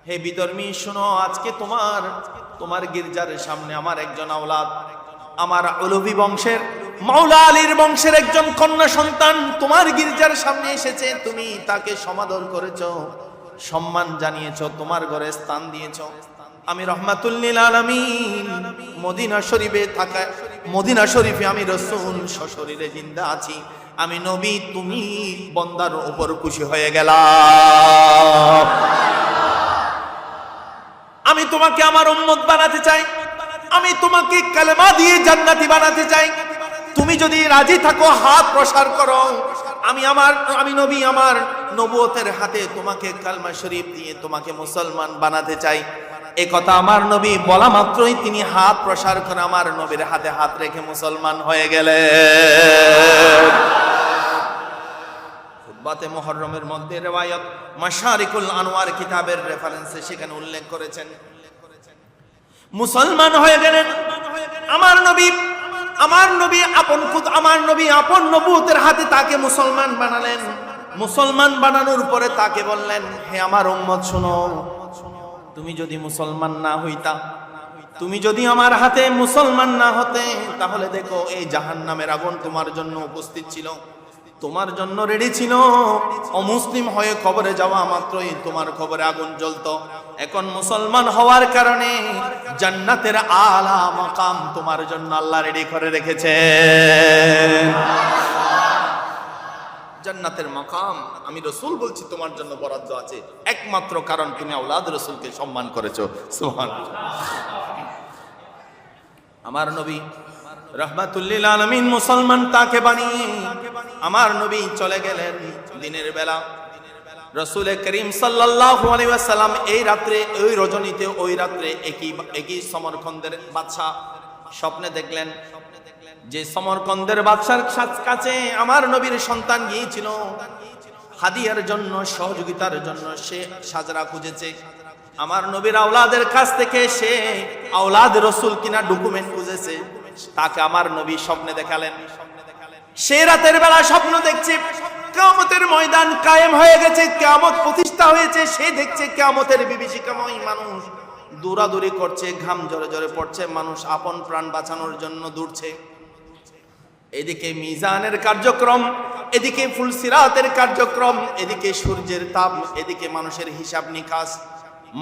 হে বিধর্মী শোনো, আজকে তোমার গির্জার সামনে আমার একজন আওলাদ, আমার আলভী বংশের মাওলা আলীর বংশের একজন কন্যা সন্তান তোমার গির্জার সামনে এসেছে। তুমি তাকে সমাদর করেছো, সম্মান জানিয়েছো, তোমার ঘরে স্থান দিয়েছো। আমি রহমাতুল লিল আলামিন মদিনা শরীফে আমি রাসূল সশরীরে জিন্দা আছি। আমি নবী, তুমি বান্দার উপর খুশি হয়ে গেলা। আমি তোমাকে আমার উম্মত বানাতে চাই, আমি তোমাকে কালেমা দিয়ে জান্নাতি বানাতে চাই। তুমি যদি রাজি থাকো হাত প্রসার করো, আমি নবী আমার নবুয়তের হাতে তোমাকে কালমা শরীফ দিয়ে তোমাকে মুসলমান বানাতে চাই। এই কথা আমার নবী বলা মাত্রই তিনি হাত প্রসার করে আমার নবীর হাতে হাত রেখে মুসলমান হয়ে গেলেন। খুতবাতে মুহররমের মধ্যে রিওয়ায়াত মাশারিকুল আনওয়ার কিতাবের রেফারেন্সে সেখানে উল্লেখ করেছেন, মুসলমান হয়ে গেলেন আমার নবী। আমার নবী আপন নবুয়তের হাতে তাকে মুসলমান বানালেন। মুসলমান বানানোর পরে তাকে বললেন, হে আমার উম্মত শোনো, তুমি যদি মুসলমান না হইতা, তুমি যদি আমার হাতে মুসলমান না হতে, তাহলে দেখো এই জাহান্নামের আগুন তোমার জন্য উপস্থিত ছিল, তোমার জন্য রেডি ছিল। অমুসলিম হয়ে কবরে যাওয়া মাত্রই তোমার কবরে আগুন জ্বলতো। এখন মুসলমান হওয়ার কারণে জান্নাতের আলা মাকাম তোমার জন্য আল্লাহ রেডি করে রেখেছে। জান্নাতের মাকাম আমি রাসূল বলছি তোমার জন্য বরাদ্দ আছে, একমাত্র কারণ তুমি আওলাদ রাসূলকে সম্মান করেছো। সুবহানাল্লাহ। আমার নবী রাহমাতুল লিল আলামিন মুসলমান তাকে বানিয়ে আমার নবী চলে গেলেন দিনের বেলা। রাসূল করিম সাল্লাল্লাহু আলাইহি ওয়াসাল্লাম এই রাত্রে, ওই রজনীতে, ওই রাত্রে একই সমরকন্দের বাদশা স্বপ্নে দেখলেন যে সমরকন্দের বাদশার কাছে আমার নবীর সন্তান গিয়েছিল হাদিয়ার জন্য, সহযোগিতার জন্য। সে সাজরা খুঁজেছে আমার নবীর আওলাদের কাছ থেকে, সে আওলাদ রাসূল কিনা ডকুমেন্ট খুঁজেছে। তাকে আমার নবী স্বপ্নে দেখালেন। সে রাতের বেলা স্বপ্ন দেখছে কিয়ামতের ময়দান কায়েম হয়ে গেছে, কিয়ামত প্রতিষ্ঠা হয়েছে। সে দেখছে কিয়ামতের বিভীষিকাময় মানুষ দৌড়াদৌড়ি করছে, ঘাম ঝরে ঝরে পড়ছে, মানুষ আপন প্রাণ বাঁচানোর জন্য দৌড়ছে। এদিকে মিজানের কার্যক্রম, এদিকে ফুলসিরাতের কার্যক্রম, এদিকে সূর্যের তাপ, এদিকে মানুষের হিসাব নিকাশ।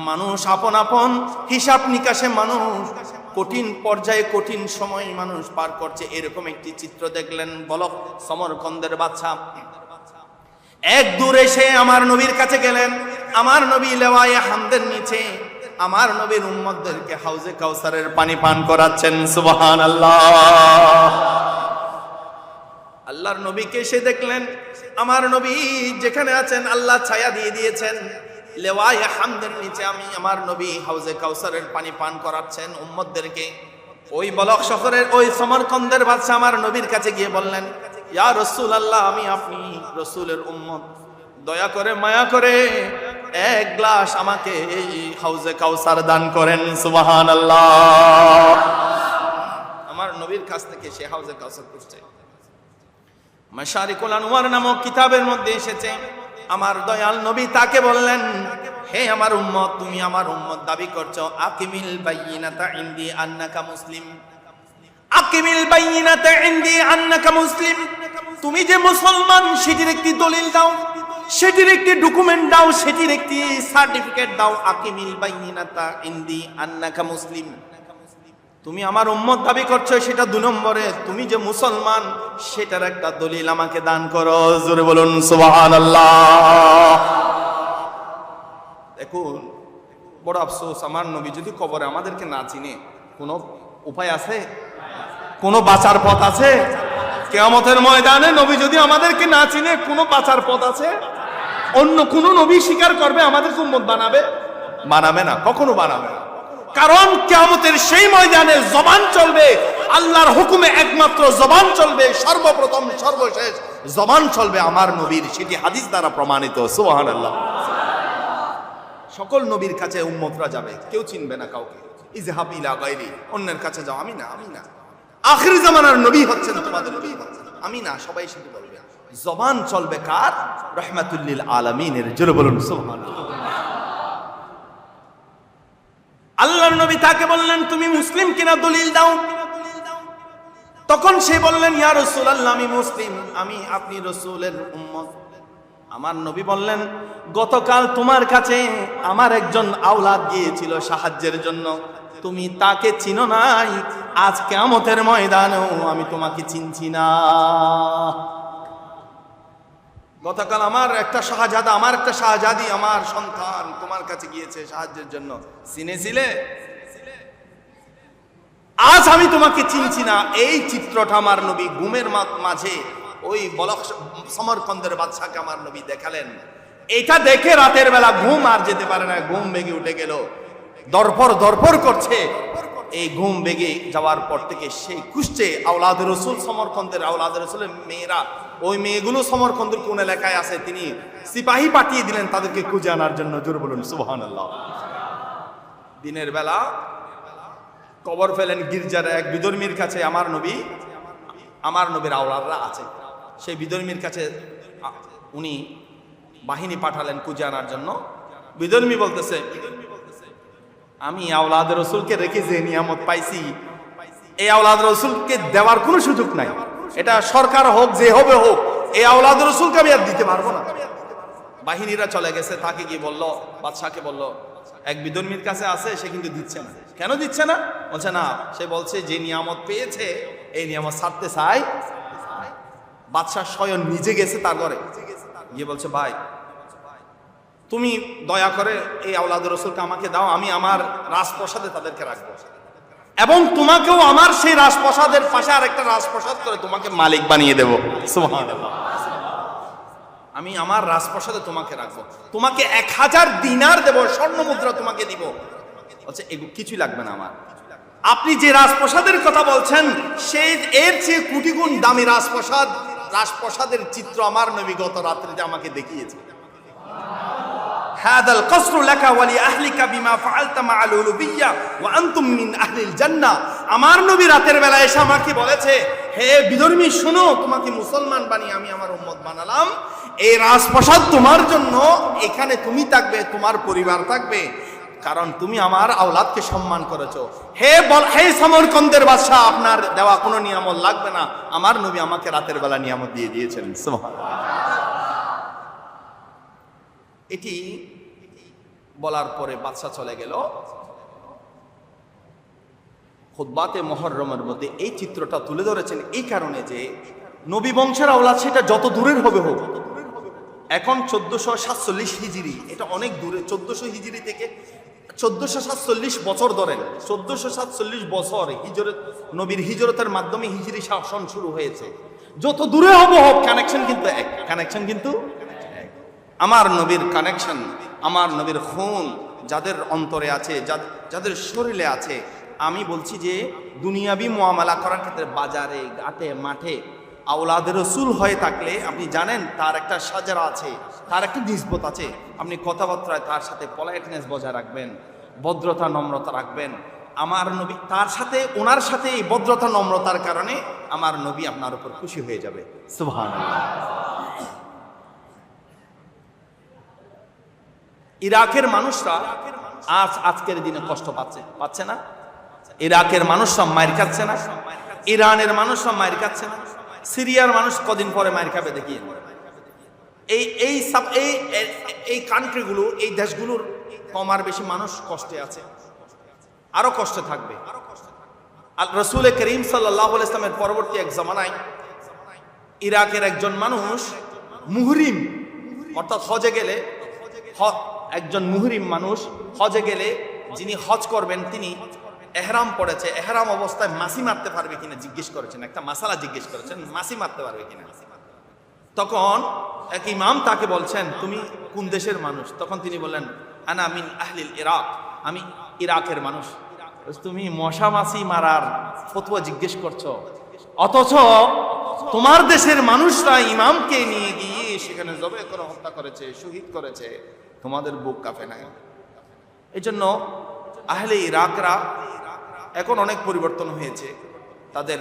মানুষ আপন আপন হিসাব নিকাশে মানুষ কঠিন পর্যায়ে, কঠিন সময় মানুষ পার করছে। এরকম একটি চিত্র দেখলেন বলক সমরকন্দের বাদশা। এক দূরে সে আমার নবীর কাছে গেলেন। আমার নবী লেওয়ায়ে হামদের নিচে আমার নবীর উম্মতদেরকে হাউজে কাউসারের পানি পান করাচ্ছেন। সুবহানাল্লাহ। আল্লাহর নবীকে এসে দেখলেন আমার নবী যেখানে আছেন আল্লাহ ছায়া দিয়ে দিয়েছেন। লেওয়ায়ে হামদের নিচে আমি আমার নবী হাউজে কাউসারের পানি পান করাচ্ছেন উম্মতদেরকে। ওই বলক শহরের ওই সমরকন্দের বাদশা আমার নবীর কাছে গিয়ে বললেন, ইয়া রাসূলুল্লাহ, আমি আপনি রাসূলের উম্মত, দয়া করে মায়া করে এক গ্লাস আমাকে এই হাউজে কাউসার দান করেন। সুবহানাল্লাহ। আমার নবীর কাছ থেকে সে হাউজে কাউসার করছে। মাশারিকুল আনওয়ার নামক কিতাবের মধ্যে এসেছে আমার দয়াল নবী তাকে বললেন, হে আমার উম্মত, তুমি আমার উম্মত দাবি করছো, আকিমিল বাইয়িনাতা ইনদি আন্নাকা মুসলিম। আকিমিল বাইয়িনাতা ইনদি আন্নাকা মুসলিম, তুমি যে মুসলমান সেটির একটি দলিল দাও, সেটির একটি ডকুমেন্ট দাও, সেটির একটি সার্টিফিকেট দাও। আকিমিল বাইয়িনাতা ইনদি আন্নাকা মুসলিম, তুমি আমার উম্মত দাবি করছো, সেটা 2 নম্বরে তুমি যে মুসলমান সেটার একটা দলিল আমাকে দান করো। জোরে বলুন সুবহানাল্লাহ। দেখুন বড় আফসোস, আমার নবী যদি কবরে আমাদেরকে না চিনে কোনো উপায় আছে? কোনো বাঁচার পথ আছে? কিয়ামতের ময়দানে নবী যদি আমাদেরকে না চিনে কোনো বাঁচার পথ আছে? অন্য কোন নবী স্বীকার করবে আমাদেরকে উম্মত বানাবে? বানাবে না, কখনো বানাবে না। কারণ কিয়ামতের সেই ময়দানে জবান চলবে, আল্লাহর হুকুমে একমাত্র জবান চলবে, সর্বপ্রথম সর্বশেষ জবান চলবে আমার নবীর, সেটি হাদিস দ্বারা প্রমাণিত। সুবহানাল্লাহ। সকল নবীর কাছে উম্মতরা যাবে, কেউ চিনবে না কাউকে। ইজহাব ইলা গায়রি, অন্যের কাছে যাও, আমি না, আমি না। আখির জামানার নবী হচ্ছেন তোমাদের নবী, আমি না, সবাই সেটি বলবে। জবান চলবে কার? রাহমাতুল লিল আলামিনের। জোরে বলুন সুবহানাল্লাহ। আল্লাহর নবী তাকে বললেন, তুমি মুসলিম কিনা দলিল দাও। তখন সে বললেন, ইয়া রাসূলুল্লাহ, আমি মুসলিম, আমি আপনি রাসূলের উম্মত। আমার নবী বললেন, গতকাল তোমার কাছে আমার একজন আওলাদ গিয়েছিল সাহায্যের জন্য, তুমি তাকে চিনো নাই, আজ কিয়ামতের ময়দানেও আমি তোমাকে চিনছি না। গতকাল আমার একটা শাহজাদি আমার সন্তান তোমার কাছে গিয়েছে সাহায্যের জন্য, চিনেছিলে? আজ আমি তোমাকে চিনছি না। এই চিত্রটা আমার নবী ঘুমের মাঝে ওই সমরকন্দের বাদশাকে আমার নবী দেখালেন। এটা দেখে রাতের বেলা ঘুম আর যেতে পারে না, ঘুম ভেঙে উঠে গেল, দরপর করছে। এই ঘুম ভেঙে যাওয়ার পর থেকে সেই খুঁজছে আওলাদ রসুল, সমরকন্দের আওলাদ রসুলের মেয়েরা, ওই মেয়েগুলো সমরকন্দের কোন এলাকায় আছে, তিনি সিপাহী পাঠিয়ে দিলেন তাদেরকে খুঁজে আনার জন্য। জোর বলুন সুবহানাল্লাহ। দিনের বেলা কবর ফেলেন গির্জার এক বিধর্মীর কাছে। আমার নবীর আওলাদরা আছে, সেই বিধর্মীর কাছে উনি বাহিনী পাঠালেন খুঁজে আনার জন্য। বিধর্মী বলতেছে, আমি আওলাদ রসুলকে রেখে যে নিয়ামত পাইছি, এই আওলাদ রসুলকে দেওয়ার কোনো সুযোগ নাই। এটা সরকার হোক, যে হবে হোক, এই আওলাদ রসুলকে আমি আর দিতে পারবো না। বাহিনীরা চলে গেছে। তাকে কি বললো? বাদশাকে বললো এক বিধর্মীর কাছে আছে, সে কিন্তু দিচ্ছে না। কেন দিচ্ছে না? বলছে না, সে বলছে যে নিয়ামত পেয়েছে এই নিয়ামত ছাড়তে চাই। বাদশাহ স্বয়ং নিজে গেছে তার ঘরে গিয়ে বলছে, ভাই তুমি দয়া করে এই আওলাদ রসুলকে আমাকে দাও, আমি আমার রাজপ্রাসাদে তাদেরকে রাখবো, এবং তোমাকেও আমার সেই রাজপ্রাসাদের পাশে আরেকটা রাজপ্রাসাদ করে তোমাকে মালিক বানিয়ে দেবো। সুবহানাল্লাহ। আমি আমার রাজপ্রাসাদে তোমাকে রাখবো, তোমাকে 1000 দিনার দেবো, স্বর্ণ মুদ্রা তোমাকে দিব। বলছে এগুলো কিছুই লাগবে না আমার। আপনি যে রাজপ্রাসাদের কথা বলছেন, সেই এর চেয়ে কোটি গুণ দামি রাজপ্রাসাদের চিত্র আমার নবী গত রাত্রিতে আমাকে দেখিয়েছে। হাদাল কসরু লাকা ওয়া লি আহলিকা বিমা ফাআলতা মা'আল উলুবিয়্যা ওয়া আনতুম মিন আহলিল জান্নাহ। আমার নবী রাতের বেলা এসে আমাকে বলেছে, হে বিধর্মী শোনো, তোমাকে মুসলমান বানিয়ে আমি আমার উম্মত বানালাম। এই রাজপ্রাসাদ তোমার জন্য, এখানে তুমি থাকবে, তোমার পরিবার থাকবে, কারণ তুমি আমার আওলাদকে সম্মান করেছো। হে সমরকন্দের বাদশা, আপনার দেওয়া কোনো নিয়ামত লাগবে না, আমার নবী আমাকে রাতের বেলা নিয়ামত দিয়ে দিয়েছেন। সুবহানাল্লাহ। এটি বলার পরে বাদশা চলে গেল। খুতবাতে মুহররমের মধ্যে এই চিত্রটা তুলে ধরেছেন এই কারণে যে নবী বংশের আওলাদ সেটা যত দূরের হবে হোক, এখন 1447 হিজরি, এটা অনেক দূরে। 1400 হিজরি থেকে 1447 বছর ধরেন, 1447 বছর নবীর হিজরতের মাধ্যমে হিজরি শাসন শুরু হয়েছে। যত দূরে হবে হোক, কানেকশন কিন্তু এক, কানেকশন কিন্তু এক। আমার নবীর কানেকশন, আমার নবীর খুন যাদের অন্তরে আছে, যাদের শরীরে আছে, আমি বলছি যে দুনিয়াবি মুআমালা করার ক্ষেত্রে বাজারে, ঘাটে, মাঠে আওলাদ রসুল হয়ে থাকলে আপনি জানেন তার একটা সাজারা আছে, তার একটা নিসবত আছে। আপনি কথাবার্তায় তার সাথে পলাইটনেস বজায় রাখবেন, ভদ্রতা নম্রতা রাখবেন। আমার নবী তার সাথে, ওনার সাথে এই ভদ্রতা নম্রতার কারণে আমার নবী আপনার উপর খুশি হয়ে যাবে। সুবহানাল্লাহ। ইরাকের মানুষরা আজকের দিনে কষ্ট পাচ্ছে না? ইরাকের মানুষরা মার খাচ্ছে না? ইরানের মানুষরা মার খাচ্ছে না? সিরিয়ার মানুষ কদিন পরে মার খাবে দেখিয়ে। এই কান্ট্রিগুলো, এই দেশগুলোর কম আর বেশি মানুষ কষ্টে আছে, আরো কষ্টে থাকবে। আর রাসূল করিম সাল্লাল্লাহু আলাইহি ওয়াসাল্লামের পরবর্তী এক জামানায় ইরাকের একজন মানুষ মুহরিম, অর্থাৎ হজে গেলে, একজন মুহরিম মানুষ হজে গেলে যিনি হজ করবেন তিনি এহরাম পড়েছে, এহরাম অবস্থায় মাছি মারতে পারবে কিনা জিজ্ঞেস করেছেন, একটা মাসালা জিজ্ঞেস করেছেন, মাছি মারতে পারবে কিনা। তখন এক ইমাম তাকে বলছেন, তুমি কোন দেশের মানুষ? তখন তিনি বললেন, আনা মিন আহলিল ইরাক, আমি ইরাকের মানুষ। তুমি মশা মাছি মারার ফতোয়া জিজ্ঞেস করছো, অথচ তোমার দেশের মানুষরা ইমামকে নিয়ে গিয়ে সেখানে জবে করে হত্যা করেছে, শহীদ করেছে, তোমাদের বুক কাঁপে নাই। এই জন্য আহলে ইরাকরা এখন অনেক পরিবর্তন হয়েছে। তাদের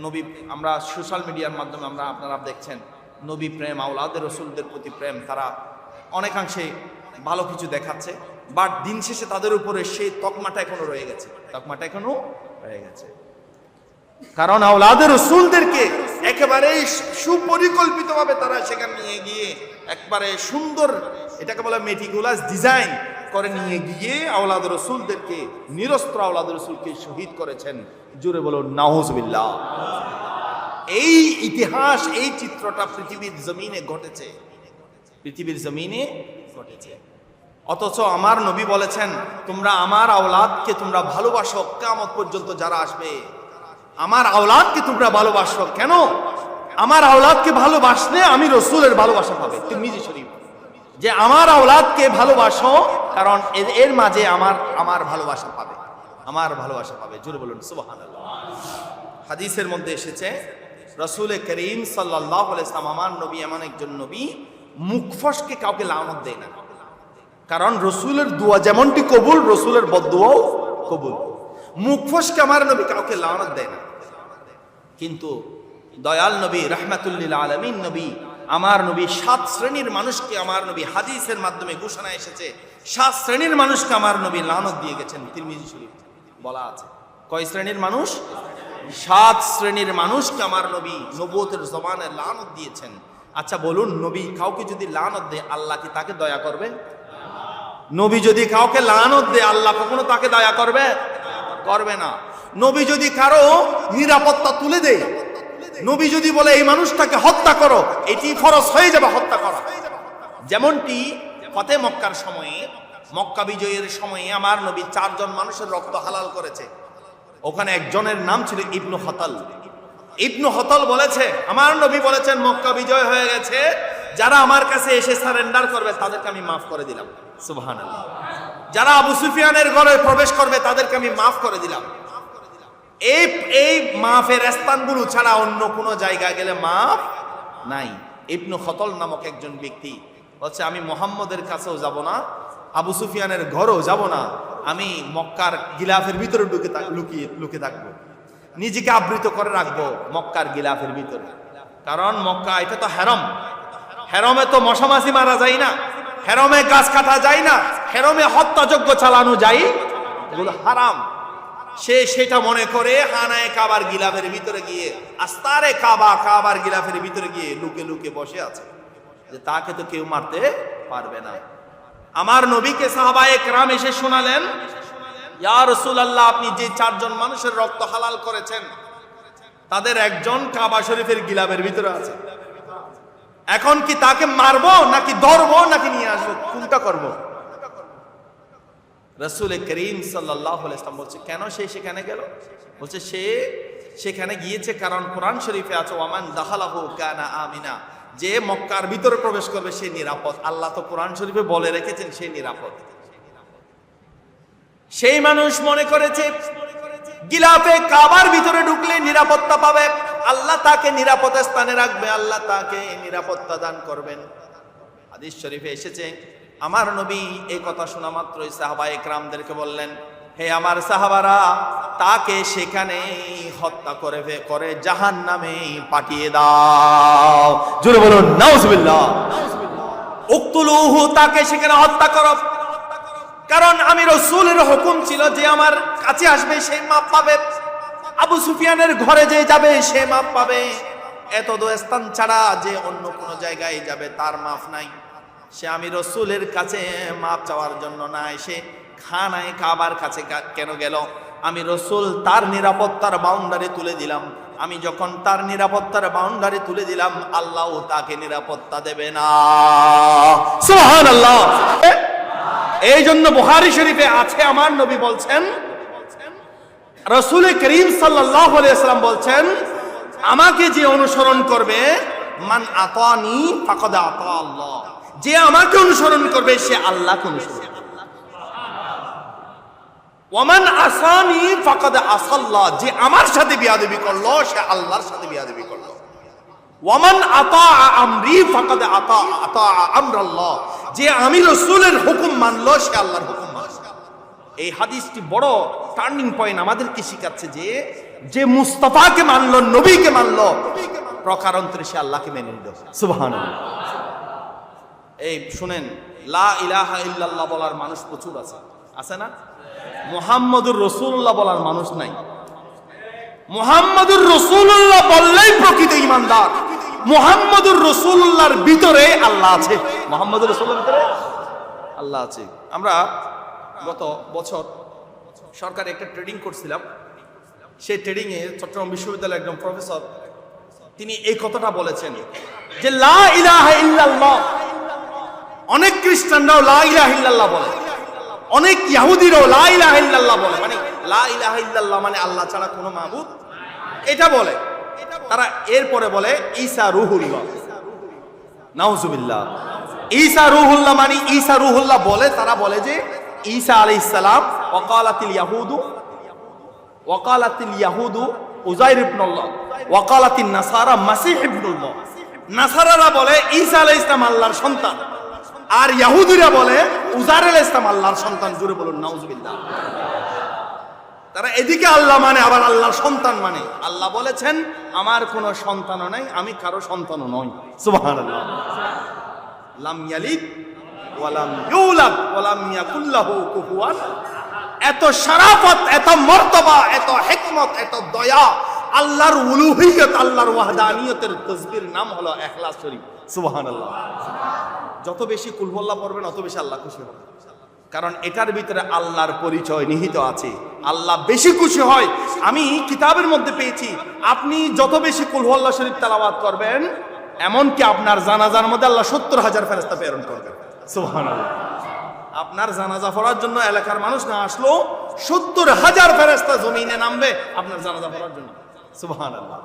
নবী, আমরা সোশ্যাল মিডিয়ার মাধ্যমে আপনারা দেখছেন, নবী প্রেম, আওলাদের রসুলদের প্রতি প্রেম, তারা অনেকাংশে ভালো কিছু দেখাচ্ছে, বাট দিন শেষে তাদের উপরে সেই তকমাটা এখনো রয়ে গেছে, তকমাটা এখনো রয়ে গেছে। কারণ আওলাদের রসুলদেরকে একেবারে সুপরিকল্পিতভাবে তারা সেখানে নিয়ে গিয়ে একবারে সুন্দর, এটাকে বলে মেটিকুলাস ডিজাইন করে নিয়ে গিয়ে আওলাদ রসুলদেরকে, নিরস্ত্র আওলাদ রসুলকে শহীদ করেছেন। জোরে বলো নাউজুবিল্লাহ। এই ইতিহাস, এই চিত্রটা পৃথিবীর জমিনে ঘটেছে। পৃথিবীর জমিনে ঘটেছে। অথচ আমার নবী বলেছেন, তোমরা আমার আওলাদকে তোমরা ভালোবাসো, কিয়ামত পর্যন্ত যারা আসবে আমার আওলাদকে তোমরা ভালোবাসো। কেন? আমার আওলাদকে ভালোবাসলে আমি রসুলের ভালোবাসা পাবে। তিরমিজি শরীফ, যে আমার আওলাদকে ভালোবাসো কারণ এর মাঝে আমার ভালোবাসা পাবে, আমার ভালোবাসা পাবে। জোরে বলুন সুবহানাল্লাহ। হাদিসের মধ্যে এসেছে রাসূল করিম সাল্লাল্লাহু আলাইহি ওয়াসাল্লাম, আমার নবী এমন একজন নবী, মুখ ফসকে কাউকে লানত দেয় না। কারণ রসুলের দোয়া যেমনটি কবুল, রসুলের বদদুয়াও কবুল। মুখ ফসকে আমার নবী কাউকে লানত দেয় না। কিন্তু দয়াল নবী, রাহমাতুল লিল আলামিন নবী, আমার নবী 7 শ্রেণীর মানুষকে আমার নবী হাদিসের মাধ্যমে ঘোষণা এসেছে, 7 শ্রেণীর মানুষকে আমার নবী লানত দিয়ে গেছেন। তিরমিজি শরীফ বলা আছে। কয় শ্রেণীর মানুষ? 7 শ্রেণীর মানুষকে আমার নবী নবুয়তের জমানে লানত দিয়েছেন। আচ্ছা বলুন, নবী কাউকে যদি লানত দেয়, আল্লাহ কি তাকে দয়া করবে? নবী যদি কাউকে লানত দেয়, আল্লাহ কখনো তাকে দয়া করবে? করবে না। নবী যদি কারো নিরাপত্তা তুলে দেয়, নবী যদি বলে এই মানুষটাকে হত্যা করো, এটি ফরজ হয়ে যাবে হত্যা করা। যেমনটি ফতে মক্কার সময়ে, মক্কা বিজয়ের সময়ে আমার নবী 4 জন মানুষের রক্ত হালাল করেছে। ওখানে একজনের নাম ছিল ইবনু হতাল। ইবনু হতাল বলেছে, আমার নবী বলেছেন মক্কা বিজয় হয়ে গেছে, যারা আমার কাছে এসে সারেন্ডার করবে তাদেরকে আমি মাফ করে দিলাম। সুবহানাল্লাহ। যারা আবু সুফিয়ানের ঘরে প্রবেশ করবে তাদেরকে আমি মাফ করে দিলাম। এই মাফের স্থানগুলো ছাড়া অন্য কোনো জায়গায় গেলে মাফ নাই। ইবনু হতাল নামক একজন ব্যক্তি বলছে, আমি মুহাম্মদের কাছেও যাব না, আবু সুফিয়ানের ঘরেও যাব না, আমি মক্কার গিলাফের ভিতরে লুকে থাকবো, নিজেকে আবৃত করে রাখবো মক্কার গিলাফের ভিতরে। কারণ মক্কা এটা তো হেরম, হেরমে তো মশামাছি মারা যায় না, হেরমে গাছ কাটা যায় না, হেরমে হত্যাযজ্ঞ চালানো যায়, এগুলো হারাম। সে সেটা মনে করে হানায়ে কাবার গিলাফের ভিতরে গিয়ে, আস্তারে কাবার গিলাফের ভিতরে গিয়ে লুকে লুকে বসে আছে, যে তাকে তো কেউ মারতে পারবে না। আমার নবীকে সাহাবায়ে কেরাম এসে শোনালেন, ইয়া রাসূলুল্লাহ, আপনি যে 4 জন মানুষের রক্ত হালাল করেছেন, তাদের একজন কাবা শরীফের গিলাফের ভিতরে আছে। এখন কি তাকে মারবো নাকি ধরবো নাকি নিয়ে আসবো, কোনটা করব? রাসূল করিম সাল্লাল্লাহু আলাইহি ওয়াসাল্লাম বলছে, কেন সে সেখানে গেল? বলছে সে সেখানে গিয়েছে কারণ কোরআন শরীফে আছে, ওয়ামান দাখালাহু কানা আমিনা, যে মক্কার ভিতরে প্রবেশ করবে সে নিরাপদ। আল্লাহ তো কোরআন শরীফে বলে রেখেছেন সে নিরাপদ। সেই মানুষ মনে করেছে গিলাফে কাবার ভিতরে ঢুকলে নিরাপত্তা পাবে, আল্লাহ তাকে নিরাপদ স্থানে রাখবে, আল্লাহ তাকে নিরাপত্তা দান করবেন। হাদিস শরীফে এসেছে, আমার নবী এই কথা শোনা মাত্রই সাহাবায়ে কেরামদেরকে বললেন, হে আমার সাহাবারা, তাকে সেখানে হত্যা করে জাহান্নামে পাঠিয়ে দাও। জোরে বলুন নাউজুবিল্লাহ। উকতুলুহু, তাকে সেখানে হত্যা করো। কারণ আমি রাসূলের হুকুম ছিল যে আমার কাছে আসবে সে মাপ পাবে, আবু সুফিয়ানের ঘরে যে যাবে সে মাপ পাবে, এত স্থান ছাড়া যে অন্য কোনো জায়গায় যাবে তার মাফ নাই। সে আমি রাসূলের কাছে মাপ চাওয়ার জন্য না এসে খানায়ে কাবার কাছে কেন গেল? আমি রাসূল তার নিরাপত্তার বাউন্ডারি তুলে দিলাম। আমি যখন তার নিরাপত্তার বাউন্ডারি তুলে দিলাম, আল্লাহও তাকে নিরাপত্তা দেবে না। সুবহানাল্লাহ। এই জন্য বুখারী শরীফে আছে, আমার নবী বলছেন, রাসূল করিম সাল্লাল্লাহু আলাইহি ওয়াসাল্লাম বলছেন, আমাকে যে অনুসরণ করবে, মান আতানি ফাকাদ আতা আল্লাহ, যে আমাকে অনুসরণ করবে সে আল্লাহকে অনুসরণ করবে। ওয়ামান আসানি ফাকাদ আসাল্লাহ, যে আমার সাথে বিয়াদবি করলো সে আল্লাহর সাথে বিয়াদবি করলো। ওয়ামান আতা আমরি ফাকাদ আতা আমরাল্লাহ, যে আমি রাসূলের হুকুম মানলো সে আল্লাহর হুকুম মানলো। এই হাদিসটি বড় টার্নিং পয়েন্ট, আমাদেরকে শিখাচ্ছে যে মুস্তাফাকে মানলো, নবীকে মানলো, প্রকারান্তরে সে আল্লাহকে মেনে নিল। সুবহানাল্লাহ। এই শুনেন, লা ইলাহা ইল্লাল্লাহ বলার মানুষ প্রচুর আছে না? মুহাম্মদুর রাসূলুল্লাহ বলার মানুষ নাই। মুহাম্মদুর রাসূলুল্লাহ বললেই প্রকৃত ঈমানদার। মুহাম্মদুর রাসূলুল্লাহর ভিতরে আল্লাহ আছে, মুহাম্মদুর রাসূলুল্লাহর ভিতরে আল্লাহ আছে। আমরা গত বছর সরকারি একটা ট্রেডিং করছিলাম, সেই ট্রেডিং এ চট্টগ্রাম বিশ্ববিদ্যালয়ের একজন প্রফেসর তিনি এই কথাটা বলেছেন যে লা ইলাহা ইল্লাল্লাহ খ্রিস্টানরাও লা ইলাহা ইল্লাল্লাহ বলে, অনেক ইহুদিরাও লা ইলাহা ইল্লাল্লাহ বলে, মানে লা ইলাহা ইল্লাল্লাহ মানে আল্লাহ ছাড়া কোনো মাবুদ এটা বলে। তারা এরপরে বলে ঈসা রুহুল্লাহ, নাউজুবিল্লাহ। ঈসা রুহুল্লাহ মানে ঈসা রুহুল্লাহ বলে, তারা বলে যে ঈসা আলাইহিস সালাম ওয়াকালাতিল ইয়াহুদু উযাইর ইবনুল্লাহ ওয়াকালাতিন নাসারা মাসীহ ইবনুল্লাহ। নাসারারা বলে ঈসা আলাইহিস সালাম আল্লাহর সন্তান, আর ইহুদিরা বলে উযাইর আলাইহিস সালাম আল্লাহর সন্তান। জোরে বলুন নাউজুবিল্লাহ। তারা এদিকে আল্লাহ মানে আবার আল্লাহর সন্তান মানে। আল্লাহ বলেছেন আমার কোনো সন্তানও নাই, আমি কারো সন্তানও নই। সুবহানাল্লাহ। লাম ইয়ালিদ ওয়া লাম ইউলাদ ওয়া লাম ইয়াকুল লাহু কুফুয়ান। এত শরাফত, এত মর্তবা, এত হিকমত, এত দয়া, আল্লাহর উলুহিয়ত, আল্লাহর ওয়াহদানিয়তের তাসবির নাম হলো ইখলাস শরীফ। সুবহানাল্লাহ। যত বেশি কুল হুয়াল্লাহ পড়বেন অত বেশি আল্লাহ খুশি হবেন, কারণ এটার ভিতরে আল্লাহর পরিচয় নিহিত আছে। আল্লাহ বেশি খুশি হয়। আমি কিতাবের মধ্যে পেয়েছি, আপনি যত বেশি কুল হুয়াল্লাহ শরীফ তেলাওয়াত করবেন, এমনকি আপনার জানাজার মধ্যে আল্লাহ 70,000 ফেরেশতা প্রেরণ করবেন। সুবহানাল্লাহ। আপনার জানাজা পড়ার জন্য এলাকার মানুষ না আসলো 70,000 ফেরেশতা জমিনে নামবে আপনার জানাজা পড়ার জন্য। সুবহানাল্লাহ।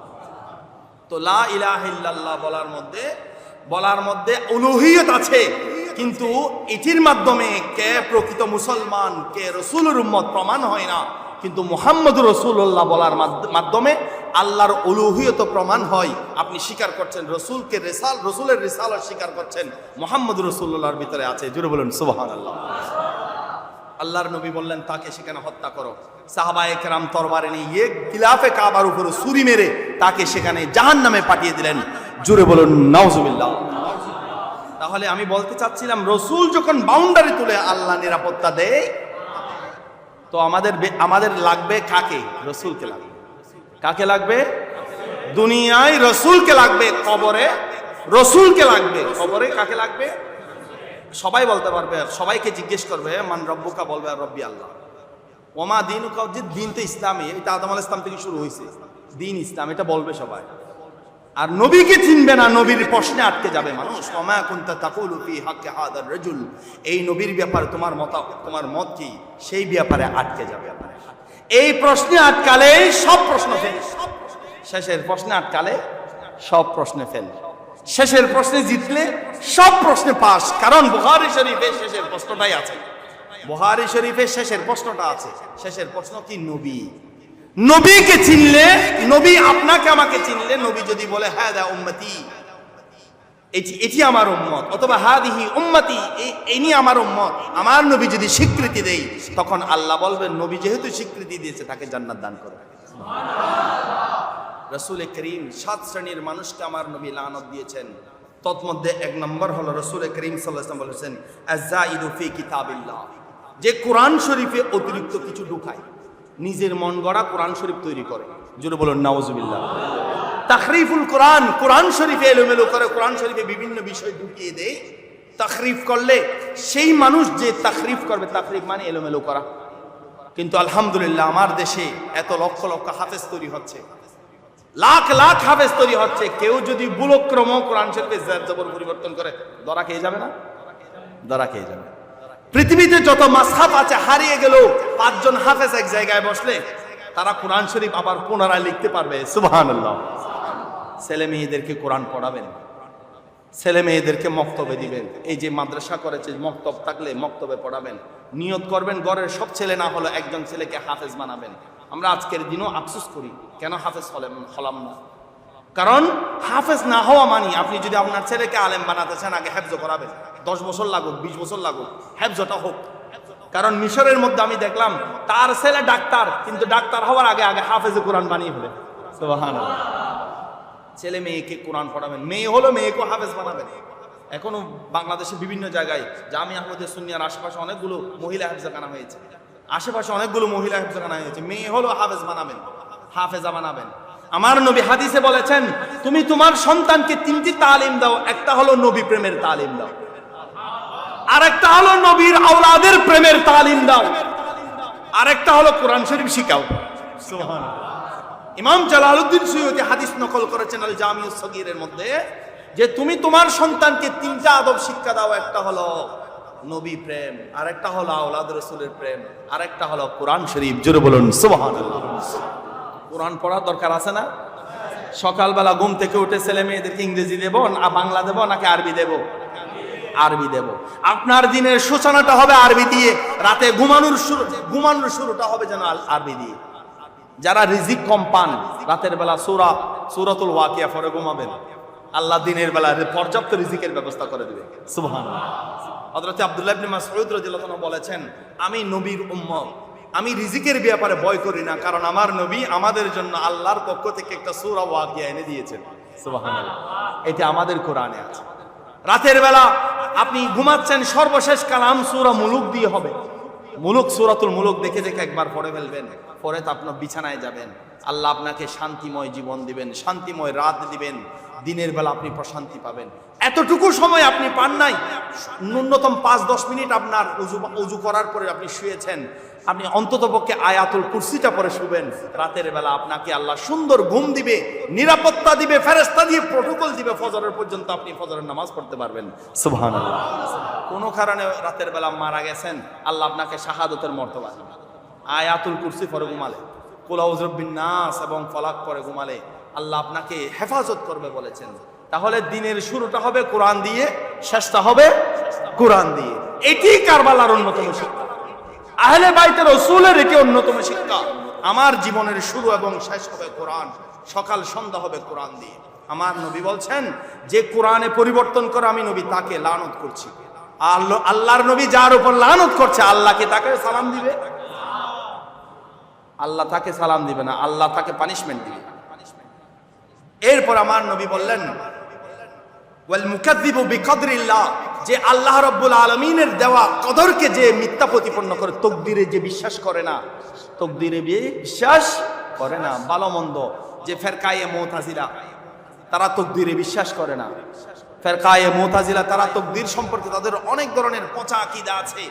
তো লা ইলাহা ইল্লাল্লাহ বলার মধ্যে উলুহিয়ত আছে, কিন্তু এটির মাধ্যমে কে প্রকৃত মুসলমান, কে রাসূলের উম্মত প্রমাণ হয় না। কিন্তু মুহাম্মদুর রাসূলুল্লাহ বলার মাধ্যমে আল্লাহর উলুহিয়ত প্রমাণ হয়। আপনি স্বীকার করছেন রাসূলকে, রাসূলের রিসালাত স্বীকার করছেন, মুহাম্মদুর রাসূলুল্লাহর ভিতরে আছে। জোরে বলুন সুবহানাল্লাহ। আল্লাহর নবী বললেন তাকে সেখানে হত্যা করো। সাহাবায়ে কেরাম তরবারে নিয়ে গিলাফে কাবার উপরে ছুরি মেরে তাকে সেখানে জাহান্নামে পাঠিয়ে দিলেন। জোরে বলুন নাউজুবিল্লাহ। তাহলে আমি বলতে চাচ্ছিলাম, রাসূল যখন বাউন্ডারি তুলে আল্লাহ নিরাপত্তা দেয়, তো আমাদের লাগবে কাকে? রাসূলকে লাগবে। কাকে লাগবে? দুনিয়ায় রাসূলকে লাগবে, কবরে রাসূলকে লাগবে। কবরে কাকে লাগবে? সবাই বলতে পারবে, সবাইকে জিজ্ঞেস করবে মান রব্বুকা, বলবে রব্বি আল্লাহ। ওমা দীনুকা, যে দিন তো ইসলামই, এটা আদম আলাইহিস সালাম থেকে শুরু হয়েছে, দিন ইসলাম, এটা বলবে সবাই। আর নবীকে চিনবে না, নবীর প্রশ্নে আটকে যাবে মানুষ। ওমা কুনতা তাকুলু ফি হাক্কি হাদার রাজুল, এই নবীর ব্যাপারে তোমার মত কি, সেই ব্যাপারে আটকে যাবে। এই প্রশ্নে আটকালে সব প্রশ্ন ফেল, শেষের প্রশ্নে আটকালে সব প্রশ্নে ফেল, শেষের প্রশ্নে জিতলে সব প্রশ্নে পাস। কারণ বুখারী শরীফে শেষের প্রশ্নটাই আছে, বুখারী শরীফে শেষের প্রশ্নটা আছে। শেষের প্রশ্ন কি? নবী। নবীকে চিনলে, নবী আপনাকে আমাকে চিনলে, নবী যদি বলে হাদা উম্মতি, এটি আমার উম্মত, অথবা হাদিহি উম্মতি, ইনি আমার উম্মত, আমার নবী যদি স্বীকৃতি দেই, তখন আল্লাহ বলবেন নবী যেহেতু স্বীকৃতি দিয়েছে তাকে জান্নাত দান করো। রাসূল করিম 7 শ্রেণীর মানুষকে আমার নবী লানত দিয়েছেন। তৎমধ্যে 1 নম্বর হলো রাসূল করিম সাল্লাল্লাহু আলাইহি ওয়াসাল্লাম বলেছেন আয-যাইদু ফি কিতাবিল্লাহ, যে কোরআন শরীফে অতিরিক্ত কিছু ঢুকায়, নিজের মন গড়া কোরআন শরীফ তৈরি করে। জোরে বলুন নাউজুবিল্লাহ। তাখরিফুল কোরআন, কোরআন শরীফে এলোমেলো করে, কোরআন শরীফে বিভিন্ন বিষয় ঢুকিয়ে দেয়। তাখরিফ করলে সেই মানুষ যে তাখরিফ করবে, তাখরিফ মানে এলোমেলো করা। কিন্তু আলহামদুলিল্লাহ আমার দেশে এত লক্ষ লক্ষ হাফেজ তৈরি হচ্ছে, লাখ লাখ হাফেজ তৈরি হচ্ছে, কেউ যদি ভুলক্রম কোরআন শরীফে জের জবর পরিবর্তন করে ধরা খেয়ে যাবে না? ধরা খেয়ে যাবে। পৃথিবীতে যত মাসহাব আছে হারিয়ে গেল, 5 জন হাফেজ এক জায়গায় বসলে তারা কোরআন শরীফ আবার পুনরায় লিখতে পারবে। সুবহানাল্লাহ। ছেলে মেয়েদেরকে কোরআন পড়াবেন, ছেলে মেয়েদেরকে মক্তবে দিবেন। এই যে মাদ্রাসা করেছে, মক্তব থাকলে মক্তবে পড়াবেন। নিয়ত করবেন ঘরের সব ছেলে না হলো একজন ছেলেকে হাফেজ বানাবেন। আমরা আজকের দিনও আফসোস করি কেন হাফেজ হলাম না। কারণ হাফেজ না হওয়া মানে, আপনি যদি আপনার ছেলেকে আলেম বানাতে চান আগে হেফজ করাবেন। 10 বছর লাগুক, 20 বছর লাগুক, হেফজটা হোক। কারণ মিশরের মধ্যে আমি দেখলাম তার ছেলে ডাক্তার, কিন্তু ডাক্তার হওয়ার আগে হাফেজে কোরআন বানিয়ে ফেলে। সুবহানাল্লাহ। ছেলে মেয়েকে কোরআন পড়াবেন, মেয়ে হলো মেয়েকে হাফেজ বানাবেন। এখনো বাংলাদেশের বিভিন্ন জায়গায় জামিয়া আহমদে সুন্নিয়ার আশেপাশে অনেকগুলো মহিলা হেফজখানা হয়েছে, আশেপাশে অনেকগুলো মহিলা হেফজখানা হয়েছে। মেয়ে হলো হাফেজ বানাবেন, হাফেজা বানাবেন। আমার নবী হাদিসে বলেছেন তুমি তোমার সন্তানকে 3টি তালিম দাও, একটা হলো নবী প্রেমের তালিম দাও, আরেকটা হলো নবীর আওলাদের প্রেমের তালিম দাও, আরেকটা হলো কোরআন শরীফ শিখাও। সুবহানাল্লাহ। ইমাম জালালউদ্দিন সুয়ুতী হাদিস নকল করেছেন আল জামিউস সগীরের মধ্যে যে তুমি তোমার সন্তানকে 3টা আদব শিক্ষা দাও, একটা হলো নবী প্রেম, আরেকটা হলো আওলাদ রাসূলের প্রেম, আরেকটা হলো কোরআন শরীফ। জোরে বলুন সুবহানাল্লাহ। কোরআন পড়ার দরকার আছে না? সকালবেলা ঘুম থেকে উঠে ছেলে মেয়েদেরকে ইংরেজি দেব না বাংলা দেব নাকি আরবি দেব? আরবি দেব। আপনার দিনের সূচনাটা হবে আরবি দিয়ে, রাতে ঘুমানোর শুরুটা হবে যেন আরবি দিয়ে। যারা রিজিক কম পান রাতের বেলা সূরাতুল ওয়াকিয়া পড়ে ঘুমাবেন, আল্লাহ দিনের বেলা পর্যাপ্ত রিজিকের ব্যবস্থা করে দিবে। সুবহানাল্লাহ। হযরত আব্দুল্লাহ ইবনে মাসউদ রাদিয়াল্লাহু আনহু বলেছেন, আমি নবীর উম্মত, আমি রিজিকের ব্যাপারে ভয় করি না, কারণ আমার নবী আমাদের জন্য আল্লাহর পক্ষ থেকে একটা সূরা ওয়াকিয়া এনে দিয়েছেন। সুবহানাল্লাহ। এটা আমাদের কোরআনে আছে। রাতের বেলা আপনি ঘুমাচ্ছেন, সর্বশেষ কালাম সূরা মুলুক দিয়ে হবে। সূরাতুল মুলুক দেখে দেখে একবার পড়ে ফেলবেন, পরে তো আপনার বিছানায় যাবেন, আল্লাহ আপনাকে শান্তিময় জীবন দিবেন, শান্তিময় রাত দিবেন, দিনের বেলা আপনি প্রশান্তি পাবেন। এতটুকু সময় আপনি পান নাই, ন্যূনতম 5-10 মিনিট আপনার উজু করার পরে আপনি শুয়েছেন, আপনি অন্ততপক্ষে আয়াতুল কুরসিটা পরে শুবেন। রাতের বেলা আপনাকে আল্লাহ সুন্দর ঘুম দিবে, নিরাপত্তা দিবে, ফেরেশতা দিয়ে প্রটোকল দিবে, ফজরের পর্যন্ত আপনি ফজরের নামাজ পড়তে পারবেন। সুবহানাল্লাহ। কোনো কারণে রাতের বেলা মারা গেছেন, আল্লাহ আপনাকে শাহাদতের মর্তবা দিবে। আয়াতুল কুরসি পরে ঘুমালে, কুল আউযু বিরাব্বিন নাস এবং ফালাক পরে ঘুমালে আল্লাহ আপনাকে হেফাজত করবে বলেছেন। তাহলে দিনের শুরুটা হবে কোরআন দিয়ে, শেষটা হবে কোরআন দিয়ে। এটি কারবালার অন্যতম শিক্ষা, আহলে বাইতে রাসূলের এটি অন্যতম শিক্ষা। আমার জীবনের শুরু এবং শেষ হবে কোরআন, সকাল সন্ধ্যা হবে কোরআন দিয়ে। আমার নবী বলছেন, যে কোরআনে পরিবর্তন করে আমি নবী তাকে লানত করছি। আল্লাহর নবী যার উপর লানত করছে, আল্লাহকে তাকে সালাম দিবে? আল্লাহ তাকে সালাম দিবে না, আল্লাহ তাকে পানিশমেন্ট দিবে। এরপর আমার নবী বললেন, ওয়াল মুকাদ্দিবু বিকদরিল্লাহ, যে আল্লাহ রাব্বুল আলামিনের দেওয়া কদরকে যে মিথ্যা প্রতিপন্ন করে, তকদিরে যে বিশ্বাস করে না, তকদিরে বিশ্বাস করে না। ভালো মন্দ যে ফেরকায়ে মুতাজিলা, তারা তকদিরে বিশ্বাস করে না। ফেরকায়ে মুতাজিলা তারা তকদির সম্পর্কে তাদের অনেক ধরনের পচা আকীদা আছে।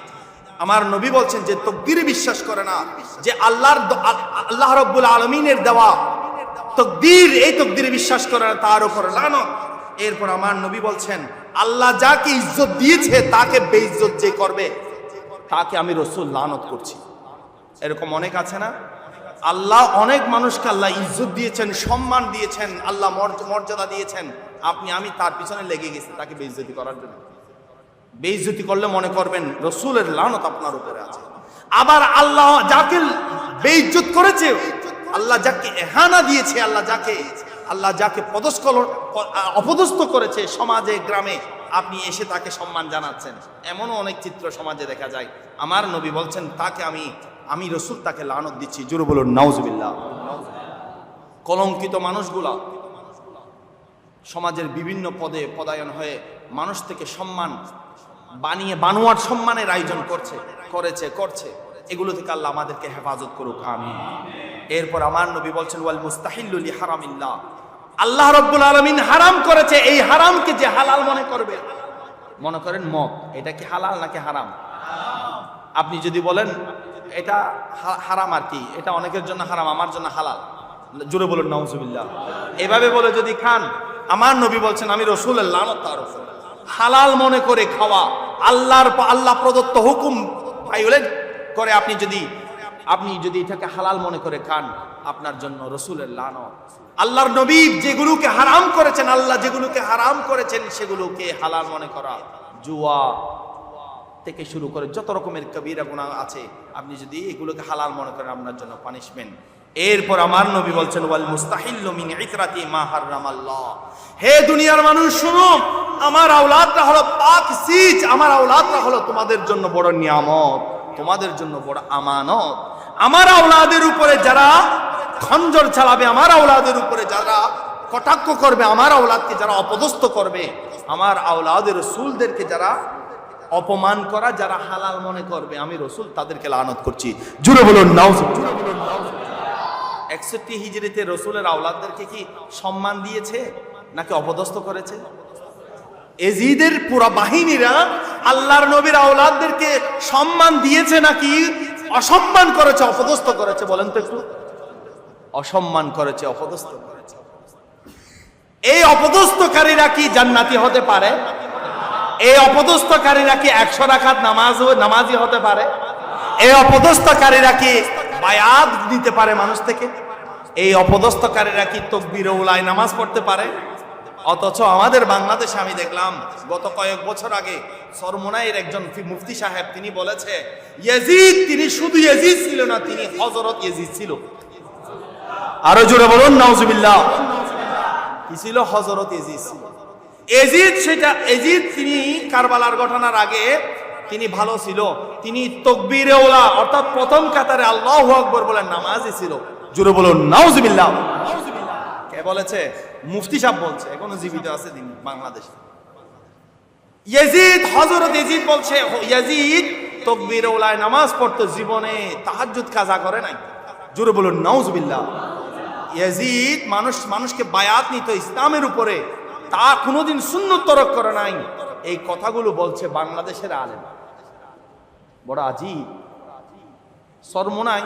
আমার নবী বলছেন যে তকদিরে বিশ্বাস করে না, যে আল্লাহ রাব্বুল আলামিনের দেওয়া তকদির, এই তকদিরে বিশ্বাস করে না, তার উপর লানত। এরপর আমার নবী বলছেন, আল্লাহ যাকে ইজ্জত দিয়েছে তাকে বেইজ্জত যে করবে তাকে আমি রাসূল লানত করছি। এরকম অনেক আছে না? আল্লাহ অনেক মানুষকে আল্লাহ ইজ্জত দিয়েছেন, সম্মান দিয়েছেন, আল্লাহ মর্যাদা দিয়েছেন, আমি তার পিছনে লেগে গেছি তাকে বেইজ্জতি করার জন্য। বেইজ্জতি করলে মনে করবেন রাসূলের লানত আপনার উপরে আছে। আবার আল্লাহ যাকে বেইজ্জত করেছে, আল্লাহ যাকে ইহানা দিয়েছে, আল্লাহ যাকে অপদস্থ করেছে সমাজে গ্রামে, আপনি এসে তাকে সম্মান জানাচ্ছেন। এমনও অনেক চিত্র সমাজে দেখা যায়। আমার নবী বলছেন, তাকে আমি রাসূল তাকে লানত দিচ্ছি। জোরে বলুন নাউজুবিল্লাহ। কলঙ্কিত মানুষগুলা সমাজের বিভিন্ন পদে পদায়ন হয়ে মানুষ থেকে সম্মান বানিয়ে বানোয়াট সম্মানের আয়োজন করছে। এগুলো থেকে আল্লাহ আমাদেরকে হেফাজত করুক, আমিন। এরপর আমার নবী বলছেন, ওয়াল মুস্তাহিল্লু লিহারামিল্লাহ, আল্লাহ রাব্বুল আলামিন হারাম করেছে, এই হারামকে যে হালাল মনে করবে, মনে করেন মদ, এটা কি হালাল নাকি হারাম? আপনি যদি বলেন এটা হারাম, আর কি এটা অনেকের জন্য হারাম, আমার জন্য হালাল, জোরে বলুন নাউজুবিল্লাহ। এভাবে বলে যদি খান, আমার নবী বলছেন আমি রাসূলের লানত তার উপর। হালাল মনে করে খাওয়া, আল্লাহ প্রদত্ত হুকুম ভায়োলেট করে আপনি যদি এটাকে হালাল মনে করে খান, আপনার জন্য রাসূলের লানত। আল্লাহর নবী যেগুলোকে হারাম করেছেন, আল্লাহ যেগুলোকে হারাম করেছেন সেগুলোকে হালাল মনে করা, জুয়া থেকে শুরু করে যত রকমের কবিরা গুনাহ আছে, আপনি যদি এগুলোকে হালাল মনে করেন, আপনার জন্য পানিশমেন্ট। এরপর আমার নবী বলছেন, ওয়াল মুস্তাহিল্লু মিন ইতরাতি মা হারামাল্লাহ, হে দুনিয়ার মানুষ শুনো, আমার আওলাদরা হলো পাক সিজ, আমার আওলাদরা হলো তোমাদের জন্য বড় নিয়ামত, তোমাদের জন্য বড় আমানত। আমার আওলাদের উপরে যারা খঞ্জর চালাবে, আমার আওলাদের উপরে যারা কটাক্ষ করবে, আমার আওলাদকে যারা অপদস্থ করবে, আমার আওলাদের রাসূলদেরকে যারা অপমান করা, যারা হালাল মনে করবে, আমি রাসূল তাদেরকে লানত করছি। জোরে বলুন নাউজুবিল্লাহ। 61 হিজরিতে রাসূলের আওলাদদেরকে কি সম্মান দিয়েছে নাকি অপদস্থ করেছে? এজিদের পুরা বাহিনীরা আল্লাহর নবীর আওলাদদেরকে সম্মান দিয়েছে নাকি অসম্মান করেছে, অপদস্থ করেছে? বলেন তো একটু। অসম্মান করেছে, অপদস্থ করেছে। এই অপদস্থকারীরা কি জান্নাতি হতে পারে? এই অপদস্থকারীরা কি 100 রাকাত নামাজি হতে পারে? এই অপদস্থকারীরা কি বায়াত দিতে পারে মানুষ থেকে? এই অপদস্থকারীরা কি তাকবীরে উলায় নামাজ পড়তে পারে? অথচ আমাদের বাংলাদেশে আমি দেখলাম গত কয়েক বছর আগে সরমোনাইয়ের একজন মুফতি সাহেব তিনি বলেছে ইয়াজিদ তিনি শুধু ইয়াজিদ ছিল না, তিনি হযরত ইয়াজিদ ছিল। আরো জোরে বলুন নাউজুবিল্লাহ। কি ছিল? হযরত ইয়াজিদ ছিল। ইয়াজিদ তিনি কারবালার ঘটনার আগে তিনি ভালো ছিল, তিনি তাকবীরে উলা অর্থাৎ প্রথম কাতারে আল্লাহু আকবার বলে নামাজি ছিল। জোরে বলুন নাউজুবিল্লাহ। কে বলেছে? মুফতি সাহেব বলছে, এখনো জীবিত আছে তিনি বাংলাদেশে। ইয়াজিদ, হযরত ইয়াজিদ বলছে ইয়াজিদ তাকবীরে উলায় নামাজ পড়তো, জীবনে তাহাজ্জুদ কাজা করে নাই। জোরে বলুন নাউজুবিল্লাহ। ইয়াজিদ মানুষকে বায়াত নিত ইসলামের উপরে, তা কোনোদিন সুন্নত তরক করে নাই। এই কথাগুলো বলছে বাংলাদেশের আলেম। বড় আজিব। সরমোনাই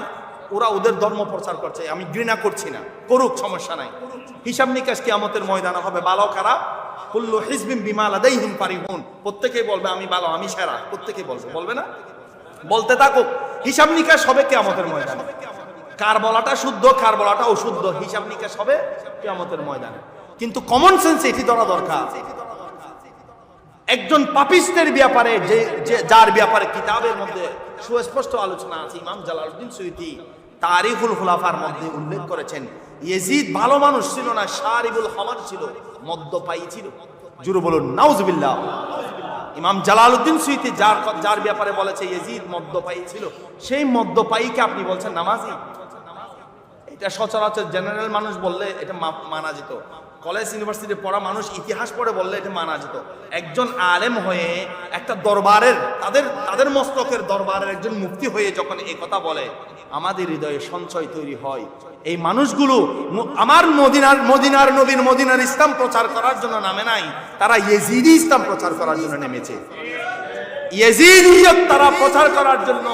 ওরা ওদের ধর্ম প্রচার করছে, আমি ঘৃণা করছি না, করুক, সমস্যা নাই। হিসাব নিকাশ কিয়ামতের ময়দানে হবে, ভালো খারাপ কুল্লু হিজবিন বিমা লাদাইহিম ফারিহুন। প্রত্যেকেই বলবে আমি ভালো, আমি সেরা, প্রত্যেকেই বলবে না? বলতে থাকুক, হিসাব নিকাশ হবে কিয়ামতের ময়দানে। কার বলাটা শুদ্ধ, কার বলাটা অশুদ্ধ, হিসাব নিকাশ হবে কিয়ামতের ময়দানে। কিন্তু কমন সেন্স এটি ধরা দরকার। একজন পাপিস্টের ব্যাপারে যার ব্যাপারে কিতাবের মধ্যে সুস্পষ্ট আলোচনা আছে, ইমাম জালালউদ্দিন সুয়ুতী তারিখুল খুলাফার মধ্যে উল্লেখ করেছেন ইয়াজিদ ভালো মানুষ ছিল না, শারিবুল খামার ছিল, মদ্যপায়ী ছিল। জোরে বলুন নাউজুবিল্লাহ। ইমাম জালালউদ্দিন সুয়ুতী যার ব্যাপারে বলেছে ইয়াজিদ মদ্যপায়ী ছিল, সেই মদ্যপায়ীকে আপনি বলছেন নামাজি? এটা সচরাচর জেনারেল মানুষ বললে এটা মানা যেত, কলেজ ইউনিভার্সিটি পড়া মানুষ ইতিহাস পড়ে বললে এটা মানা যেত। একজন আলেম হয়ে একটা দরবারের তাদের মস্তকের দরবারের একজন মুফতি হয়ে যখন এই কথা বলে, আমাদের হৃদয়ে সঞ্চয় তৈরি হয়। এই মানুষগুলো আমার মদিনার নবীর মদিনার ইসলাম প্রচার করার জন্য নামে নাই, তারা ইয়াজিদি ইসলাম প্রচার করার জন্য নেমেছে। ইয়াজিদিয়ত তারা প্রচার করার জন্য,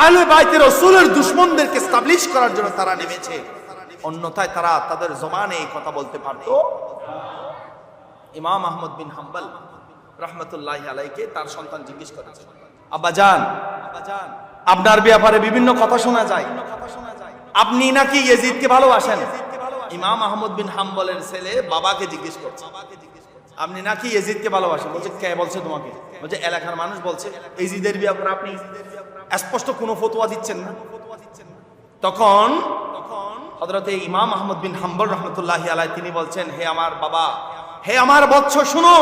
আহলে বাইতে রাসূলের দুশমনদেরকে এস্টাবলিশ করার জন্য তারা নেমেছে। অন্যথায় তারা তাদের জবানে এই কথা বলতে পারত। ইমাম আহমদ বিন হাম্বল রাহমাতুল্লাহি আলাইহিকে তার সন্তান জিজ্ঞেস করেছে, আব্বাজান আপনার ব্যাপারে বিভিন্ন কথা শোনা যায়, আপনি নাকি ইয়াজিদকে ভালোবাসেন? ইমাম আহমদ বিন হাম্বলের ছেলে বাবাকে জিজ্ঞেস করছে, আপনি নাকি ইয়াজিদকে ভালোবাসেন? বলছে কে বলছে তোমাকে? বলছে এলাকার মানুষ বলছে। ইয়াজিদের ব্যাপারে আপনি স্পষ্ট কোনো ফতোয়া দিচ্ছেন না। তখন হযরতে ইমাম আহমদ বিন হাম্বল রাহমাতুল্লাহি আলাইহি তিনি বলছেন, হে আমার বাবা, হে আমার বৎস, শুনো,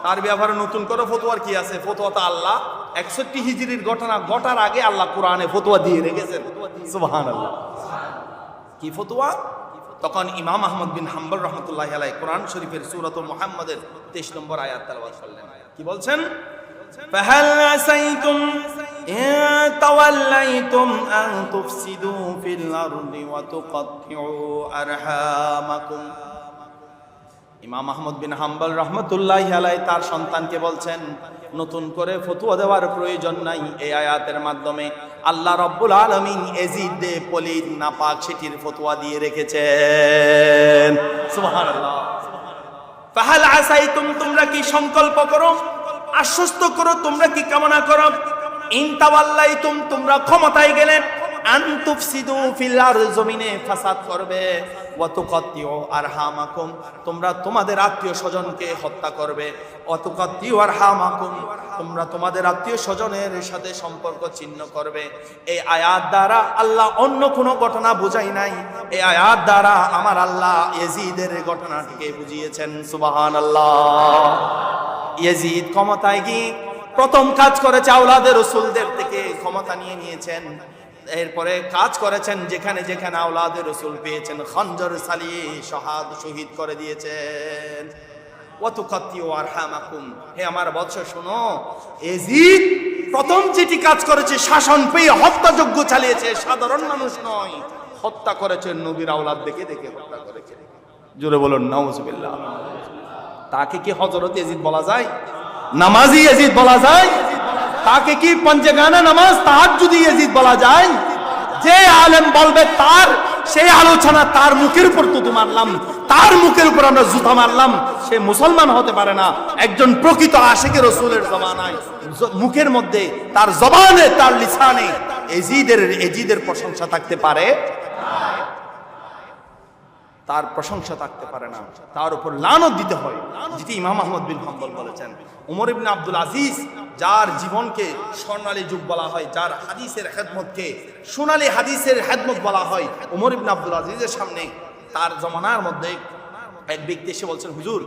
তার ব্যাপারে নতুন করে ফতোয়ার কি আছে? ফতোয়াটা আল্লাহ 61 হিজরির ঘটনা ঘটার আগে আল্লাহ কোরআনে ফতোয়া দিয়ে রেখেছেন। সুবহানাল্লাহ। কি ফতোয়া? তখন ইমাম আহমদ বিন হাম্বল রাহমাতুল্লাহি আলাইহি কোরআন শরীফের সূরাতুল মুহাম্মাদের 23 নম্বর আয়াত তেলাওয়াত করলেন। কি বলছেন? فهل عسيتم إن توليتم أن تفسدوا في الأرض وتقطعوا أرحامكم। ইমাম আহমদ বিন হাম্বল রাহমাতুল্লাহি আলাইহি তার সন্তানকে বলছেন, নতুন করে ফতোয়া দেওয়ার প্রয়োজন নাই। এই আয়াতের মাধ্যমে আল্লাহ রাব্বুল আলামিন ইয়াজিদে পলিত নাপাক সেটির ফতোয়া দিয়ে রেখেছেন। সুবহানাল্লাহ। ফাহাল আসাইতুম, তোমরা কি সংকল্প করো, আশ্বস্ত করো, তোমরা কি কামনা করো? ইন তাওয়াল্লাইতুম, তোমরা ক্ষমতায় গেলে, আন তুফসিদু ফিল আরদি, জমিনে ফাসাদ করবে, ওয়া তুকাত্তিউ আরহামাকুম, তোমরা তোমাদের আত্মীয় স্বজনকে হত্যা করবে, ওয়া তুকাত্তিউ আরহামাকুম, তোমরা তোমাদের আত্মীয় স্বজনের সাথে সম্পর্ক ছিন্ন করবে। এই আয়াত দ্বারা আল্লাহ অন্য কোনো ঘটনা বুঝাই নাই, এই আয়াত দ্বারা আমার আল্লাহ ইয়াজিদের ঘটনাটিকে বুঝিয়েছেন। সুবহানাল্লাহ। ইয়াজিদ ক্ষমতায় গিয়ে প্রথম কাজ করেছে আওলাদে রাসূলদের থেকে ক্ষমতা নিয়েছেন। এরপরে কাজ করেছেন যেখানে যেখানে আওলাদে রাসূল পেয়েছেন খঞ্জর চালিয়ে শহীদ করে দিয়েছেন। ওয়া তুকাত্তিউ আরহামাকুম, হে আমার বৎস শোনো, ইয়াজিদ প্রথম যেটি কাজ করেছে শাসন পেয়ে হত্যাযজ্ঞ চালিয়েছে, সাধারণ মানুষ নয়, হত্যা করেছে নবীর আওলাদ দেখে হত্যা করেছে। জোরে বলুন নাউজুবিল্লাহ। তাকে কি হযরত ইয়াজিদ বলা যায়? নামাজি ইয়াজিদ বলা যায়? তাকে কি পঞ্জগানা নামাজ তাহাজ্জুদি ইয়াজিদ বলা যায়? যে আলেম বলবে তার সেই আলোচনা তার মুখের উপর তুতু মারলাম, তার মুখের উপর আমরা জুতা মারলাম, সে মুসলমান হতে পারে না। একজন প্রকৃত আশিকে রসুলের জমানায় মুখের মধ্যে, তার জবানে, তার লিসানে এজিদের প্রশংসা থাকতে পারে, তার প্রশংসা থাকতে পারে না, তার উপর লানত দিতে হয়, যেটি ইমাম আহমদ বিন হাম্বল বলেছেন। উমর ইবনে আব্দুল আজিজ, যার জীবনকে স্বর্ণালী যুগ বলা হয়, যার হাদিসের খেদমতকে সোনালী হাদিসের খেদমত বলা হয়, উমর ইবনে আব্দুল আজিজের সামনে তার জমানার মধ্যে এক ব্যক্তি এসে বলছেন, হুজুর,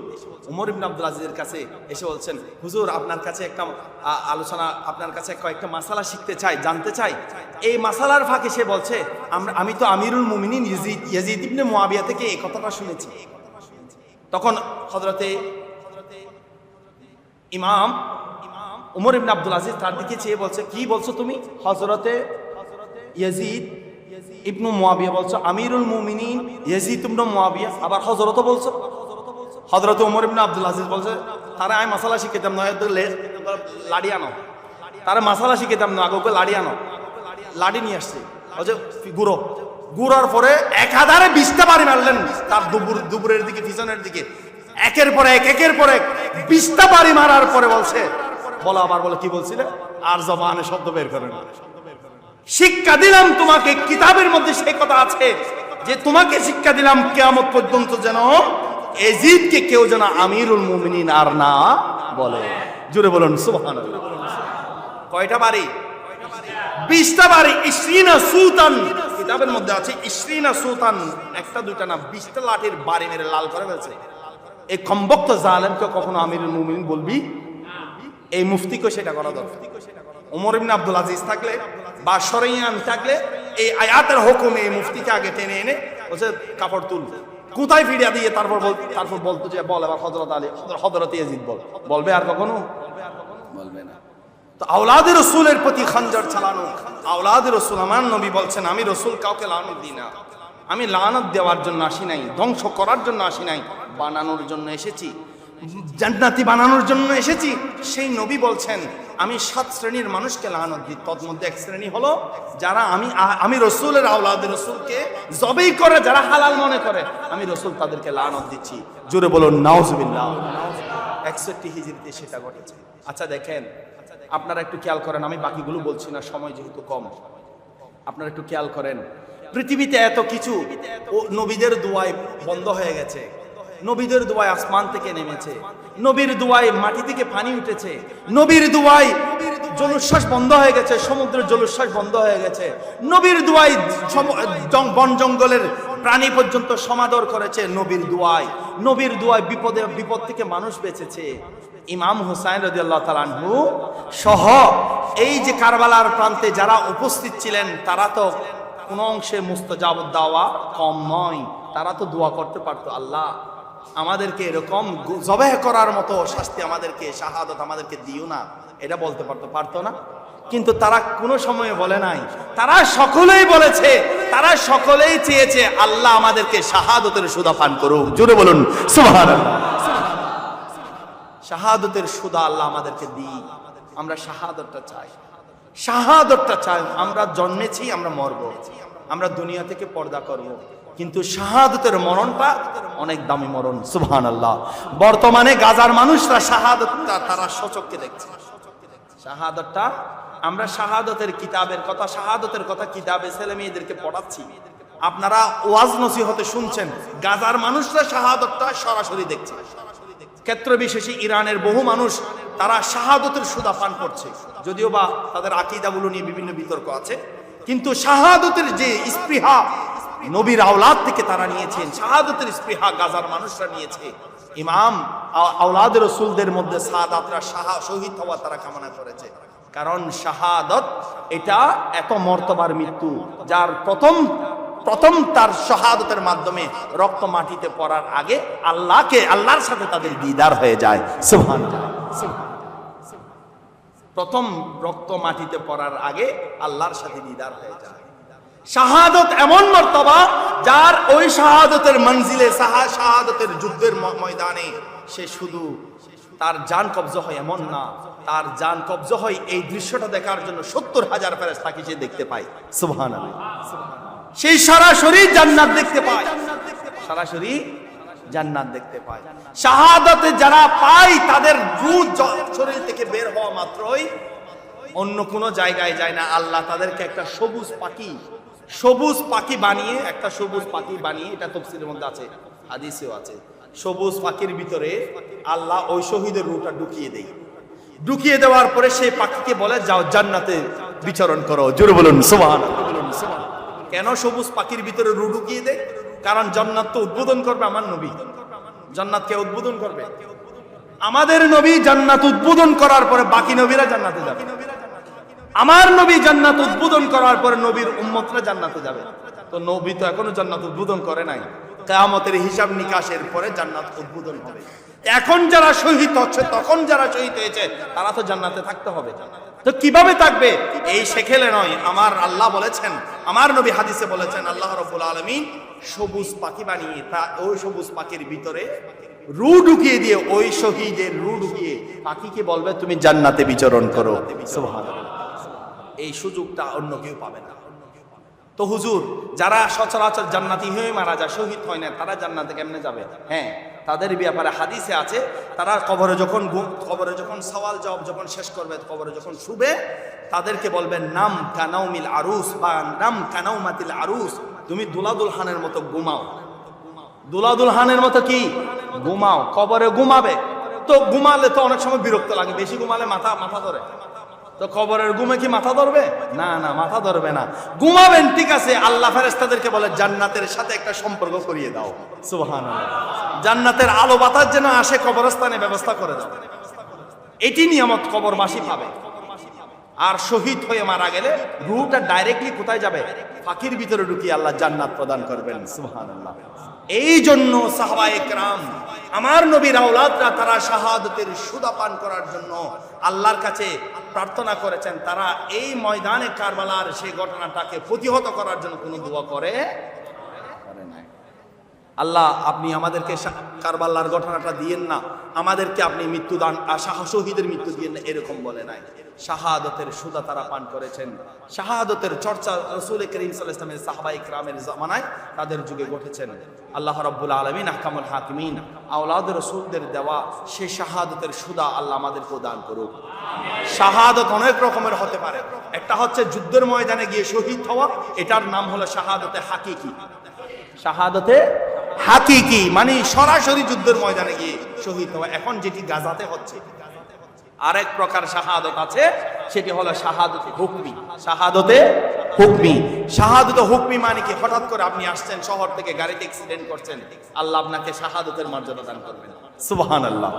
উমর ইবনে আব্দুল আজিজের কাছে এসে বলছেন, হুজুর, আপনার কাছে একটা আলোচনা, আপনার কাছে কয়েকটা মাসালা শিখতে চাই, জানতে চাই। এই মাসালার ফাঁকে সে বলছে, আমি তো আমিরুল মুমিনিন ইয়াজিদ ইবনে মুয়াবিয়া থেকে এই কথাটা শুনেছি। তখন হযরতে ইমাম উমর ইবনে আব্দুল আজিজ তার দিকে চেয়ে বলছে, কি বলছো তুমি? হযরতে ইয়াজিদ ইবনে মুয়াবিয়া বলছো, আমিরুল মুমিনিন ইয়াজিদ ইবনে মুয়াবিয়া, আবার হযরতও বলছো। হযরত উমর ইবনে আব্দুল আজিজ বলছে, তারা আমি মাসালা শিখাইতাম না, লাড়ি আনো, তারা মাসালা শিখাইতাম না, আগে লাড়ি আনো। লাড়ি নিয়ে আসছে, বলছে গুঁড়ো, গুঁড়োর পরে 1020টা বাড়ি মারলেন তার দুপুরের দিকে, পিছনের দিকে, একের পর এক 20টা বাড়ি মারার পরে বলছে, বলো, আবার বলে, কি বলছিলে? আর জবানে শব্দ বের করে না। শিক্ষা দিলাম তোমাকে, কিতাবের মধ্যে সেই কথা আছে যে তোমাকে শিক্ষা দিলাম কিয়ামত পর্যন্ত যেন এজিদকে কেউ যেন আমিরুল মুমিনিন আর না বলে। জোরে বলুন সুবহানাল্লাহ। কয়টা বাড়ি? 20টা বাড়ি। ইশরিনা সুলতান, কিতাবের মধ্যে আছে ইশরিনা সুলতান, একটা দুইটা না, 20টা লাঠির বাড়ি মেরে লাল করে ফেলছে। এই কমবক্ত জালেমকে কখনো আমিরুল মুমিনিন বলবি? এই মুফতিকে সেটা করা দরকার। উমর ইবনে আব্দুল আজিজ থাকলে বা শরঈআন থাকলে এই আয়াতের হুকুমে এই মুফতিকে আগে টেনে এনে বলছে, কাপড় তুল, কোথায় ফিরিয়ে দিয়ে তারপর বলতো যে, বল এবার হযরত আলী, হযরত ইয়াজিদ বলবে? আর কখনো বলবে না। তো আওলাদে রসুলের প্রতি খঞ্জর চালানো, আওলাদে রসুল, আমার নবী বলছেন, আমি রসুল কাউকে লানত দিই না, আমি লানত দেওয়ার জন্য আসি নাই, ধ্বংস করার জন্য আসি নাই, বানানোর জন্য এসেছি, জান্নাতি বানানোর জন্য এসেছি। সেই নবী বলছেন, আমি 7 শ্রেণীর মানুষকে লানত দিই, তন্মধ্যে এক শ্রেণী হলো যারা আমি রসুলের আওলাদে রসুলকে জবেই করে, যারা হালাল মনে করে, আমি রসুল তাদেরকে লানত দিচ্ছি। জোরে বলুন নাউজুবিল্লাহ। 61 হিজরিতে সেটা ঘটেছে। আচ্ছা দেখেন, আপনারা একটু খেয়াল করেন, আমি বাকিগুলো বলছি না, সময় যেহেতু কম, আপনারা একটু খেয়াল করেন, পৃথিবীতে এত কিছু নবীদের দোয়ায় বন্ধ হয়ে গেছে, নবীদের দোয়ায় আসমান থেকে নেমেছে, নবীর দোয়ায় মাটি থেকে পানি উঠেছে, নবীর দোয়ায় জলোচ্ছ্বাস বন্ধ হয়ে গেছে, সমুদ্রের জলোচ্ছ্বাস বন্ধ হয়ে গেছে, নবীর দোয়ায় বন জঙ্গলের প্রাণী পর্যন্ত সমাদর করেছে, নবীর দোয়ায় বিপদ থেকে মানুষ বেঁচেছে। ইমাম হুসাইন রাদিয়াল্লাহু তাআলা আনহু সহ এই যে কারবালার প্রান্তে যারা উপস্থিত ছিলেন, তারা তো কোন অংশে মুস্তাজাবুদ দাওয়া কম নয়, তারা তো দোয়া করতে পারতো, আল্লাহ আমাদেরকে এরকম জবাহ করার মতো শাস্তি, আমাদেরকে শাহাদাত আমাদেরকে দিও না, এটা বলতে পারতো না? কিন্তু তারা কোনো সময়ে বলে নাই, তারা সকলেই বলেছে, তারা সকলেই চেয়েছে, আল্লাহ আমাদেরকে শাহাদাতের সুদা পান করুক। জোরে বলুন সুবহানাল্লাহ। শাহাদাতের সুদা আল্লাহ আমাদেরকে দিই, আমরা শাহাদাতটা চাই, শাহাদাতটা চাই। আমরা জন্মেছি, আমরা মরব, আমরা দুনিয়া থেকে পর্দা করব, কিন্তু শাহাদাতের মরণটা অনেক দামি মরণ। সুবহানাল্লাহ। বর্তমানে গাজার মানুষরা শাহাদাতটা তারা সচক্ষে দেখছে। শাহাদাতটা আমরা শাহাদাতের কথা কিতাবে ছেলে মেয়েদেরকে পড়াচ্ছি, আপনারা ওয়াজ নসিহতে শুনছেন, গাজার মানুষরা শাহাদাতটা সরাসরি দেখছে। ক্ষেত্র বিশেষে ইরানের বহু মানুষ তারা শাহাদাতের সুদা পান করছে, যদিও বা তাদের আকীদাগুলো নিয়ে বিভিন্ন বিতর্ক আছে, কিন্তু শাহাদাতের যে স্পৃহা নবীর আওলাদ থেকে তারা নিয়েছেন, শাহাদাতের স্পৃহা গাজার মানুষরা নিয়েছে। ইমাম আওলাদের রাসূলদের মধ্যে সাদাতরা শহীদ হওয়া তারা কামনা করেছে, কারণ শাহাদাত এটা এত মর্তবার মৃত্যু, যার প্রথম তার শাহাদাতের মাধ্যমে রক্ত মাটিতে পড়ার আগে আল্লাহর সাথে তাদের দিদার হয়ে যায়। সুবহানাল্লাহ। প্রথম রক্ত মাটিতে পড়ার আগে আল্লাহর সাথে দিদার হয়ে যায়। শাহাদাত এমন মর্তবা, যার ওই শাহাদাতের মঞ্জিলে, শাহাদাতের যুদ্ধের ময়দানে সে শুধু তার জান কবজা হয় এমন না, তার জান কবজা হয় এই দৃশ্যটা দেখার জন্য 70,000 ফেরেশতাকে সে দেখতে পায়। সুবহানাল্লাহ। সেই সরাসরি জান্নাত দেখতে পায়, সরাসরি জান্নাত দেখতে পায়। শাহাদাতে যারা পায় তাদের রূহ শরীর থেকে বের হওয়া মাত্রই অন্য কোনো জায়গায় যায় না, আল্লাহ তাদেরকে একটা সবুজ পাখি বানিয়ে, এটা তাফসীরের মধ্যে আছে, হাদিসেও আছে, সবুজ পাখির ভিতরে আল্লাহ ওই শহীদের রূহটা ঢুকিয়ে দেওয়ার পরে সেই পাখিকে বলে যাও জান্নাতে বিচরণ করো। জোরে বলুন সুবহানাল্লাহ। কেন সবুজ পাখির ভিতরে রূহ ঢুকিয়ে দেয়? কারণ জান্নাত তো উদ্বোধন করবে আমার নবী। জান্নাতকে উদ্বোধন করবে আমাদের নবী। জান্নাত উদ্বোধন করার পরে বাকি নবীরা জান্নাতে যাবে। আমার নবী জান্নাত উদ্বোধন করার পরে নবীর উম্মতরা জান্নাতে যাবে। তো নবী তো এখনো জান্নাত উদ্বোধন করে নাই। কিয়ামতের হিসাব নিকাশের পরে জান্নাত উদ্বোধন হবে। এখন যারা শহীদ হচ্ছে, তখন যারা শহীদ হয়েছে তারা তো জান্নাতে থাকতে হবে। তো কিভাবে থাকবে? এই শেখেলে নয়। আমার আল্লাহ বলেছেন, আমার নবী হাদিসে বলেছেন, আল্লাহ রাব্বুল আলামিন সবুজ পাখি বানিয়ে ওই সবুজ পাখির ভিতরে রূহ ঢুকিয়ে দিয়ে, ওই শহীদের রূহ ঢুকিয়ে পাখিকে বলবে তুমি জান্নাতে বিচরণ করো। সুবহানাল্লাহ। এই সুযোগটা অন্য কেউ পাবে না। তো হুজুর, যারা সচরাচর জান্নাতি হয়ে মারা যায়, শহীদ হয় না, তারা জান্নাতে কেমনে যাবে? হ্যাঁ, তাদের ব্যাপারে হাদিসে আছে, তারা কবরে যখন সওয়াল জবাব যখন শেষ করবে, কবরে যখন শুবে, তাদেরকে বলবেন নাম কানাউমিল আরুস বা নাম কানাউমাতিল আরুস, তুমি দুলাদুলহানের মতো ঘুমাও। দুলাদুলহানের মতো কি ঘুমাও? কবরে ঘুমাবে। তো ঘুমালে তো অনেক সময় বিরক্ত লাগে, বেশি ঘুমালে মাথা ধরে। তো কবরের ঘুমে কি মাথা ধরবে? না, মাথা ধরবে না। ঘুমাবেন, ঠিক আছে। আল্লাহ ফেরেশতাদেরকে বলে জান্নাতের সাথে একটা সম্পর্ক করিয়ে দাও। সুবহানাল্লাহ। জান্নাতের আলো বাতাস যেন আসে, কবরস্থানে ব্যবস্থা করে দাও। এটি নিয়ামত কবরবাসী পাবে। আর শহীদ হয়ে মারা গেলে রূহটা ডাইরেক্টলি কোথায় যাবে? পাখির ভিতরে ঢুকিয়ে আল্লাহ জান্নাত প্রদান করবেন। সুবহানাল্লাহ। এই জন্য সাহাবায়ে কেরাম, আমার নবীর আওলাদরা, তারা শাহাদাতের সুদা পান করার জন্য আল্লাহর কাছে প্রার্থনা করেছেন। তারা এই ময়দানে কারবালার সেই ঘটনাটাকে প্রতিহত করার জন্য কোনো দোয়া করে নাই। আল্লাহ, আপনি আমাদেরকে কারবালার ঘটনাটা দিয়েন না, আমাদেরকে আপনি মৃত্যুদান, শহীদের মৃত্যু দিয়েন না, এরকম বলে নাই। শাহাদাতের সুদা তারা পান করেছেন। শাহাদাতের চর্চা রাসূল করিম সাল্লাল্লাহু আলাইহি ওয়াসাল্লামের সাহাবায়ে কেরামের জামানায়, তাদের যুগে ঘটেছেন। আল্লাহ রাব্বুল আলামিন আহকামুল হাকিমিন আওলাদ রাসূলদের দেওয়া সেই শাহাদাতের সুদা আল্লাহ আমাদেরকে দান করুক। শাহাদাত অনেক রকমের হতে পারে। একটা হচ্ছে যুদ্ধের ময়দানে গিয়ে শহীদ হওয়া, এটার নাম হলো শাহাদাতে হাকিকি। শাহাদাতে হাকিকি মানে সরাসরি যুদ্ধের ময়দানে গিয়ে শহীদ হওয়া। এখন যেটি গাজাতে হচ্ছে, আরেক প্রকার শাহাদত আছে, সেটি হলো শাহাদতে হুকমি। শাহাদতে হুকমি মানে কি? হঠাৎ করে আপনি আসছেন শহর থেকে, গাড়িতে অ্যাক্সিডেন্ট করছেন, আল্লাহ আপনাকে শাহাদতের মর্যাদা দান করবেন। সুবহানাল্লাহ।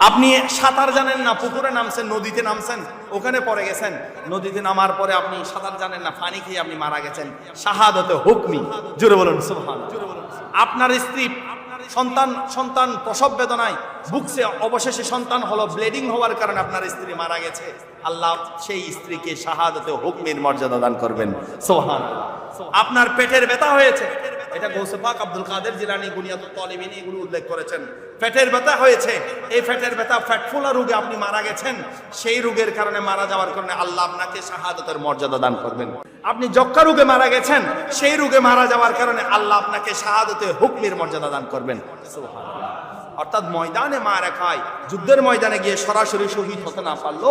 আপনি সাঁতার জানেন না, পুকুরে নামছেন, নদীতে নামছেন, ওখানে পড়ে গেছেন, নদীতে নামার পরে আপনি সাঁতার জানেন না, পানি খেয়ে আপনি মারা গেছেন, শাহাদতে হুকমি। জোরে বলুন সুবহানাল্লাহ। আপনার স্ত্রী সন্তান প্রসব বেদনায় ভুগছে, অবশেষে সন্তান হলো, ব্লিডিং হওয়ার কারণে আপনার স্ত্রী মারা গেছে, আল্লাহ সেই স্ত্রীকে শাহাদাতে হুকমের মর্যাদা দান করবেন। সুবহানাল্লাহ। আপনার পেটের ব্যথা হয়েছে, এটা গৌসে পাক আব্দুল কাদের জিলানী বুনিয়াতুত তালিবিন এগুলো উল্লেখ করেছেন। পেটের ব্যথা হয়েছে, এই পেটের ব্যথা ফ্যাটফুলা রোগে আপনি মারা গেছেন, সেই রোগের কারণে মারা যাওয়ার কারণে আল্লাহ আপনাকে শাহাদাতের মর্যাদা দান করবেন। আপনি যক্কা রোগে মারা গেছেন, সেই রোগে মারা যাওয়ার কারণে আল্লাহ আপনাকে শাহাদাতে হুকমের মর্যাদা দান করবেন। সুবহানাল্লাহ। অর্থাৎ ময়দানে মারা খায়, যুদ্ধের ময়দানে গিয়ে সরাসরি শহীদ হতে না পারলো,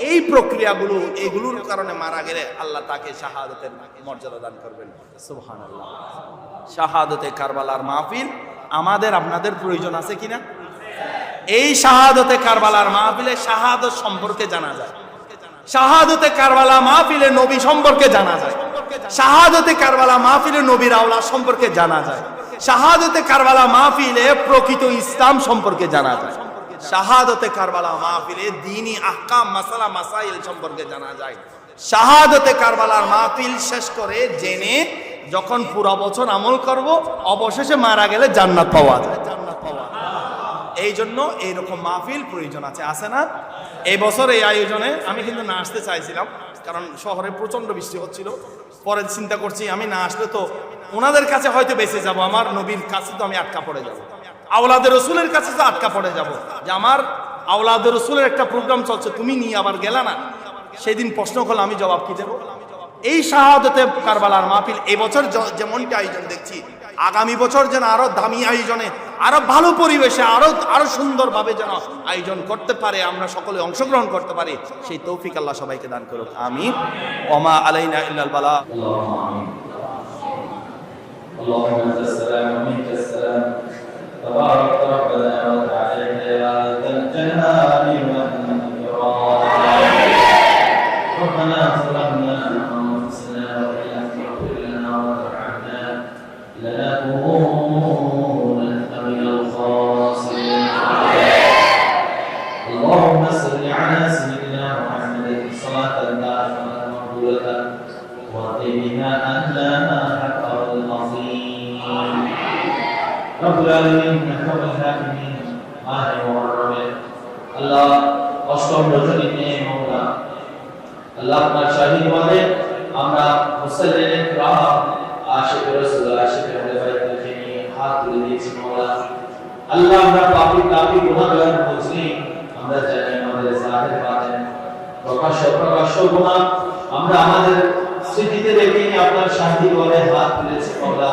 এই প্রক্রিয়াগুলো, এগুলোর কারণে মারা গেলে আল্লাহ তাকে শাহাদাতের মর্যাদা দান করবেন। সুবহানাল্লাহ। শাহাদাতে কারবালার মাহফিল আমাদের আপনাদের প্রয়োজন আছে কিনা? এই শাহাদাতে কারবালার মাহফিলে শাহাদত সম্পর্কে জানা যায়, শাহাদাতে কারবালা মাহফিলে নবী সম্পর্কে জানা যায়, শাহাদাতে কারবালা মাহফিলে নবীর আওলাদ সম্পর্কে জানা যায়, শাহাদাতে কারবালা মাহফিলে প্রকৃত ইসলাম সম্পর্কে জানা যায়, শাহাদাতে কারবালা মাহফিলে দ্বীনি আহকাম মাসালা মাসাইল সম্পর্কে জানা যায়। শাহাদাতে কারবালার মাহফিল শেষ করে জেনে যখন পুরো বছর আমল করব, অবশেষে মারা গেলে জান্নাত পাওয়া যায়। এই জন্য এইরকম মাহফিল প্রয়োজন আছে না? এই বছর এই আয়োজনে আমি কিন্তু না আসতে চাইছিলাম, কারণ শহরে প্রচন্ড বৃষ্টি হচ্ছিল। পরে চিন্তা করছি আমি না আসলে তো ওনাদের কাছে হয়তো বেঁচে যাব, আমার নবীর কাছে তো আমি আটকা পড়ে যাব, আওলাদে রসুলের কাছে তো আটকা পড়ে যাব, যে আমার আওলাদে রসুলের একটা প্রোগ্রাম চলছে, তুমি নিয়ে আবার গেলা না। সেদিন প্রশ্ন করলে আমি জবাব কি দেব? এই শাহাদাতে কারবালার মাহফিল এবছর যেমনটি আয়োজন দেখছি, আগামী বছর যেন আরো দামি আয়োজনে, আরো ভালো পরিবেশে, আরো সুন্দরভাবে যেন আয়োজন করতে পারে, আমরা সকলে অংশগ্রহণ করতে পারি, সেই তৌফিক আল্লাহ সবাইকে দান করুক। আমিন। ওমা আলাইনা ইল্লাল বালা। اللهم انت السلام ومنك السلام تبارك ربنا وتعالى يا ذا الجلال والاكرام ربنا ظلمنا انفسنا وان لم تغفر لنا وترحمنا لنكونن من الخاسرين اللهم صل على سيدنا محمد صلاه دائمه مقبوله وقنا أهلها حقه العظيم رب العالمين نحن الحاكمين ماهر ومرمين الله অষ্টম রজনীতে মওলা আল্লাহ আপনার শাহী ওয়াদে আমরা মুসল্লিনের কিরাম আশিক রাসূল আশিক আহলে বাইতকে নিয়ে হাত তুলে দিয়েছি মওলা আল্লাহ আমরা পাপী গুনাহগার মুসলিম আমরা জানি আমাদের জাহির বাতিন প্রকাশ্য গুনাহ আমরা আমাদের স্মৃতিতে রেখে আপনার শাহী ওয়াদে হাত তুলেছি মওলা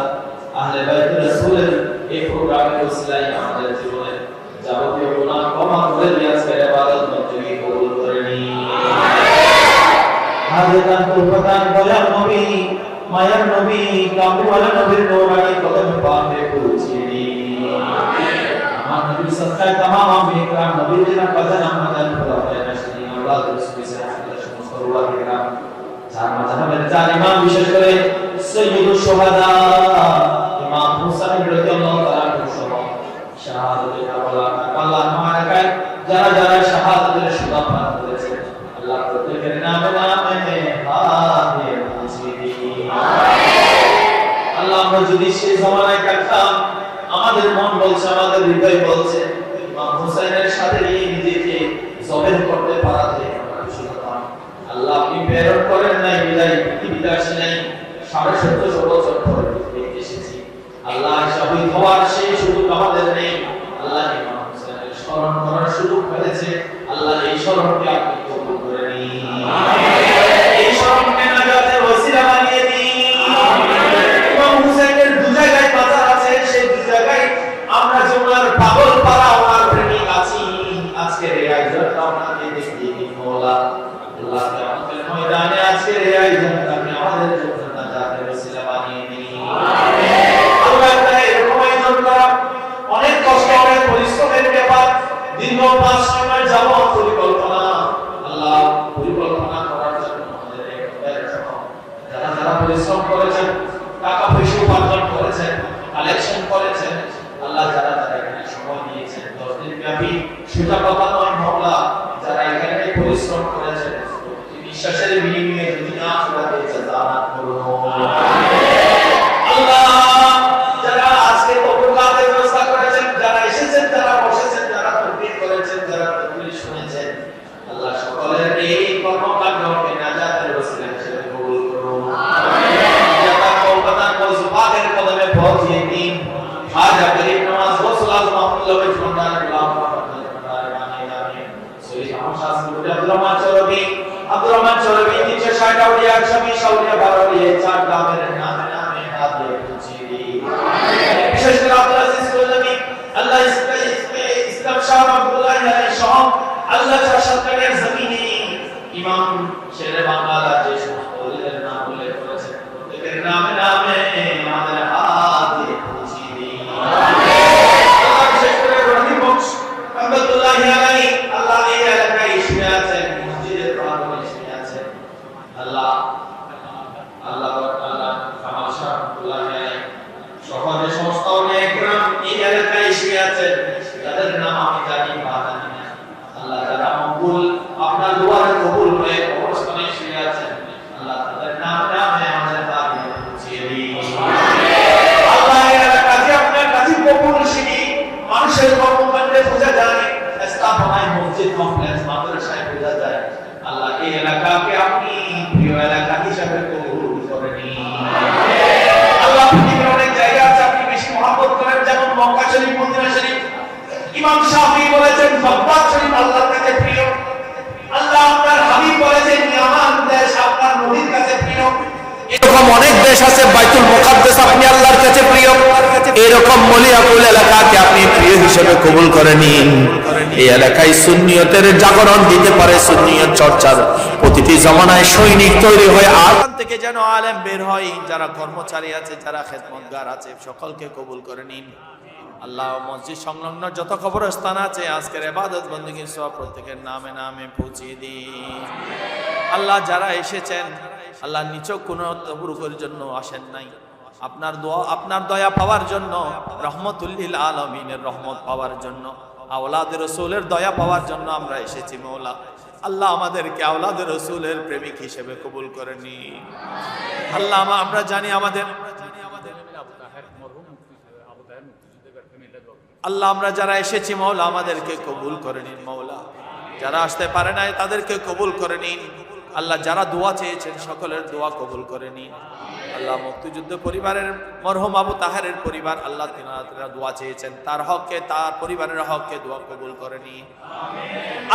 আহলে বাইত রাসূলের এই প্রোগ্রামের উসিলায় আমাদের জীবনে যাবতীয় গুনাহ ক্ষমা করে দিয়ে আজকের ইবাদত মঞ্জুরি কবুল করে নিন হাদিদান কুরবান দয়াল নবী মায়ার নবী কামরুওয়ালা নবীর নূরানি কদম পাকে পৌঁছে দিন আমিন আমার নবী সত্তায় तमाम আম্বিয়া নবীদের কদম আমাদের খোলাফায়ে রাশিদিন আল্লাহ রাসূল সাল্লাল্লাহু সমস্ত রুয়াত کرام চার মাযহাবের চার ইমাম বিশেষ করে সাইয়্যিদুশ শুহাদা ইমাম হুসাইন রাদিয়াল্লাহু তাআলা সহ শাহাদাতের কারবালা আল্লাহ মারাকায় যারা শাহাদাতের সুবাহ পান করেছে আল্লাহ প্রত্যেকের নামে হাতে পৌঁছে দিন আল্লাহ আমরা যদি সেই জামানায় থাকতাম আমাদের মন বলছে আমাদের হৃদয় বলছে ইমাম হুসাইনের সাথে নিজেকে জবের করতে পারাতে আমরা খুশি হতাম আল্লাহ আপনি প্রেরণ করেন নাই বিদায় পৃথিবীতে আসি নাই 1750 বছর পরে পৃথিবীতে এসেছি আল্লাহ শহীদ হওয়ার সেই সুযোগ আমাদের নেই আল্লাহ ইমাম হুসাইনের স্মরণ করার সুযোগ পেয়েছে আল্লাহ এই স্মরণকে আপনি কবুল করে নিন এই স্মরণকে নাজাতের ওসিলা বানিয়ে দিন ইমাম হুসাইনের দু জায়গায় বাজার আছে সেই দু জায়গায় আমরা জুমার পাগল পারা ওনার প্রেমিক আছি আজকের এই আয়োজনটা আপনাকে দেখিয়ে দিন মওলা আল্লাহ কিয়ামতের ময়দানে আজকের এই আয়োজনটা আপনি আমাদের জন্য নাজাতের ওসিলা বানিয়ে দিন আমিন আল্লাহ তাআলা এরকম আয়োজন করা অনেক কষ্ট অনেক পরিশ্রমের ব্যাপার দীর্ঘ 5 মাস যাবত পরিকল্পনা আল্লাহ পরিকল্পনা করার জন্য আমাদের যারা পরিশ্রম করেছেন টাকা পয়সা উপার্জন করেছেন কালেকশন করেছেন আল্লাহ যারা এখানে সময় দিয়েছেন 10 দিন ব্যাপী সেটা কথা নয় মওলা যারা এখানে পরিশ্রম করেছেন বিশ্বাসের বিনিময়ে দুনিয়া আখিরাতে জান্নাত করুন আল্লাহ যারা আজকে উপকারের ব্যবস্থা করেছেন যারা এসেছেন যারা বসেছেন যারা তাকবীর করেছেন যারা তাকবীর শুনেছেন আল্লাহ সকলের এই কর্মকাণ্ডকে নাজাতের ওসিলা হিসেবে কবুল করুন যারা কলকাতা কোসবাদের কদমে পৌঁছে দিন হাজা গরিব নামাজ ওসলাত মাহমুদুল্লাহ ইসমাদার আল্লাহ আমিন সৈয়দ হামশা সুবুদ আব্দুর রহমান চৌধুরী 360 আউলিয়া 26 আউলিয়া 12 আউলিয়া চার গ্রামের নামে হাত দিয়ে পৌঁছে দিন বিশেষ করে আব্দুল আজিজ চৌধুরী আল্লাহ ইসলাম শাহ আব্দুল্লাহ আলাইহি সহ আল্লাহ শাসকের জমিনে ইমাম শেরে বাংলা যে সমস্ত ওলিদের নাম উল্লেখ করেছেন প্রত্যেকের নামে আমাদের হাত দিয়ে পৌঁছে দিন আল্লাহ বিশেষ করে রহিম বংশ আব্দুল্লাহ আলাইহি আল্লাহ এই এলাকায় শুয়ে আছেন মসজিদের প্রাঙ্গণে শুয়ে আছেন আল্লাহ কামাল শাহ আব্দুল্লাহ আলাইহি সহজে সমস্ত অনেক গ্রাম এই এলাকায় শুয়ে আছেন যাদের নাম আমি জানি বা জানি না আল্লাহ তাআলা মকবুল আপনার দুয়ারে কবুল হয়ে অবস্থানে শুয়ে আছেন আল্লাহ তাদের নামে আমাদের দাবি পৌঁছে দিন আল্লাহ এই এলাকাতে আপনার কাছে কবুল শিখি মানুষের কর্মকাণ্ডে বোঝা যায় স্থাপনায় মসজিদ কমপ্লেক্স মাদ্রাসায় বোঝা যায় আল্লাহ এই এলাকাকে আপনি প্রিয় এলাকা হিসেবে কবুল করে নিন আল্লাহ পৃথিবীর অনেক জায়গা আছে আপনি বেশি মহব্বত করেন যেমন মক্কা শরীফ মদিনা শরীফ ইমাম শাফি বলেছেন বাগদাদ শরীফ আল্লাহর কাছে প্রিয় আল্লাহ আপনার হাবিব বলেছেন ইয়ামান দেশ আপনার নবীর কাছে প্রিয় এরকম অনেক দেশ আছে বাইতুল মুকাদ্দাস আপনি আল্লাহর কাছে প্রিয় এরকম মলিয়াকুল এলাকাকে আপনি প্রিয় হিসেবে কবুল করে নিন। এই এলাকায় সুন্নিয়তের জাগরণ দিতে পারে, সুন্নিয়ত চর্চার প্রতিটি জমানায় সৈনিক তৈরি হয়। আর থেকে যেন আলেম বের হয়, যারা কর্মচারী আছে, যারা খেদমতগার আছে, সকলকে কবুল করে নিন। আল্লাহ মসজিদ সংলগ্ন যত কবরস্থান আছে, আজকের ইবাদত বন্দেগীর সওয়াব প্রত্যেকের নামে নামে পৌঁছে দিন। আল্লাহ যারা এসেছেন, আল্লাহ নিছক কোনো তবরুকের জন্য আসেন নাই, আপনার দোয়া, আপনার দয়া পাওয়ার জন্য, রহমতুল লিল আলামিনের রহমত পাওয়ার জন্য, আওলাদ রাসূলের দয়া পাওয়ার জন্য আমরা এসেছি মওলা। আল্লাহ আমাদেরকে আওলাদ রাসূলের প্রেমিক হিসেবে কবুল করে নিন। আল্লাহ আমরা জানি আমাদের আল্লাহ আমরা যারা এসেছি মওলা আমাদেরকে কবুল করে নিন মওলা। যারা আসতে পারে নাই তাদেরকে কবুল করে নিন। আল্লাহ যারা দোয়া চেয়েছেন সকলের দোয়া কবুল করে নিন। আল্লাহ মুক্তিযুদ্ধ পরিবারের মরহুম আবু তাহেরের পরিবার, আল্লাহ তিনারা দোয়া চেয়েছেন, তার হককে, তার পরিবারের হককে দোয়া কবুল করে নিন।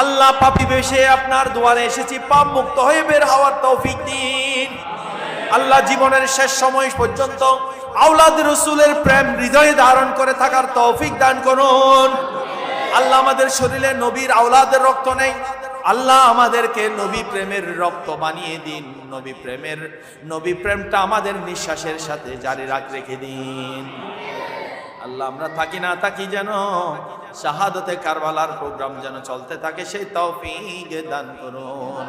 আল্লাহ পাপী বেশে আপনার দুয়ারে এসেছি, পাপ মুক্ত হয়ে বের হওয়ার তৌফিক দিন। আল্লাহ জীবনের শেষ সময় পর্যন্ত আওলাদ রাসূলের প্রেম হৃদয়ে ধারণ করে থাকার তৌফিক দান করুন। আল্লাহ আমাদের শরীরে নবীর আওলাদের রক্ত নেই, আল্লাহ আমাদেরকে নবী প্রেমের রক্ত বানিয়ে দিন। নবী প্রেমটা আমাদের নিঃশ্বাসের সাথে জারি রেখে দিন। আল্লাহ আমরা থাকি না থাকি যেন শাহাদতে কারবালার প্রোগ্রাম যেন চলতে থাকে, সেই তৌফিক দান করুন।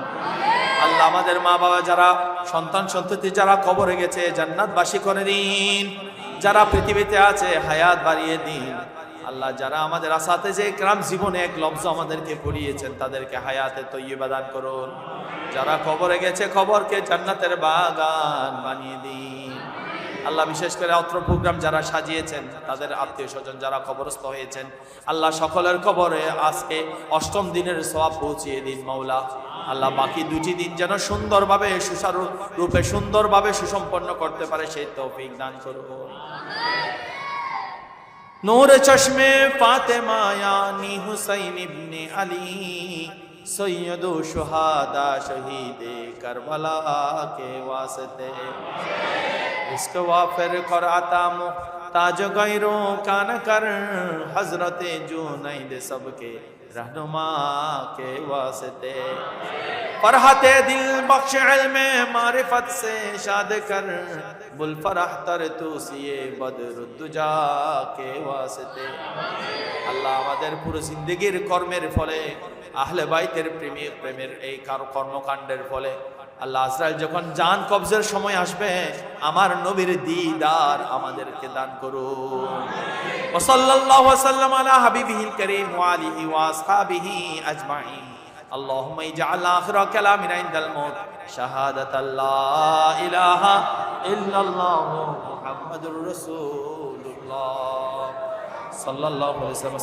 আল্লাহ আমাদের মা বাবা যারা, সন্তান সন্ততি যারা কবরে গেছে, জান্নাতবাসী করে দিন। যারা পৃথিবীতে আছে হায়াত বাড়িয়ে দিন। আল্লাহ যারা আমাদের আসাতেজে کرام জীবনে এক লফজ আমাদেরকে পড়িয়েছেন, তাদেরকে হায়াতে তৈয়বা দান করুন। যারা কবরে গেছে কবরকে জান্নাতের বাগান বানিয়ে দিন। আল্লাহ বিশেষ করে অত্র প্রোগ্রাম যারা সাজিয়েছেন, তাদের আত্মীয় স্বজন যারা কবরস্থ হয়েছেন, আল্লাহ সকলের কবরে আজকে ৮ম দিনের সওয়াব পৌঁছিয়ে দিন মওলা। আল্লাহ বাকি 2টি দিন যেন সুন্দরভাবে, সুচারু রূপে, সুন্দরভাবে সুসম্পন্ন করতে পারে, সেই তৌফিক দান করুন। নূর চশমে ফাতেমা ইয়ানি হুসাইন ইবনে আলী, সৈয়দ শুহাদা শহীদে কারবালা কে ওয়াসতে, ইসক ওয়াফির করাতা মুহতাজ গৈরো কান কর, হযরতে জুনৈদ সবকে रहनुमा के वास्ते, फरहते दिल बख्श इल्मे मारिफत से शाद कर, बुल फरह तर तुसिए बदरुद्दुजा के वास्ते। আল্লাহ আমাদের পুরো জিন্দেগীর কর্মের ফলে, আহলে বাইতের প্রেমের এই কর্মকাণ্ডের ফলে আল্লাহ আজরাইল যখন জান কবজের সময় আসবে, আমার নবীর দিদার আমাদেরকে দান করুন। ওয়া সাল্লাল্লাহু ওয়া সাল্লাম আলা হাবিবিহিল কারীম ওয়া আলিহি ওয়া আসহাবিহি আজমাইন। আল্লাহুম্মা ইজআল আখিরা কালামিনা ইনদাল মউত শাহাদাতাল লা ইলাহা ইল্লাল্লাহু মুহাম্মাদুর রাসূলুল্লাহ সাল্লাল্লাহু আলাইহি ওয়াসাল্লাম।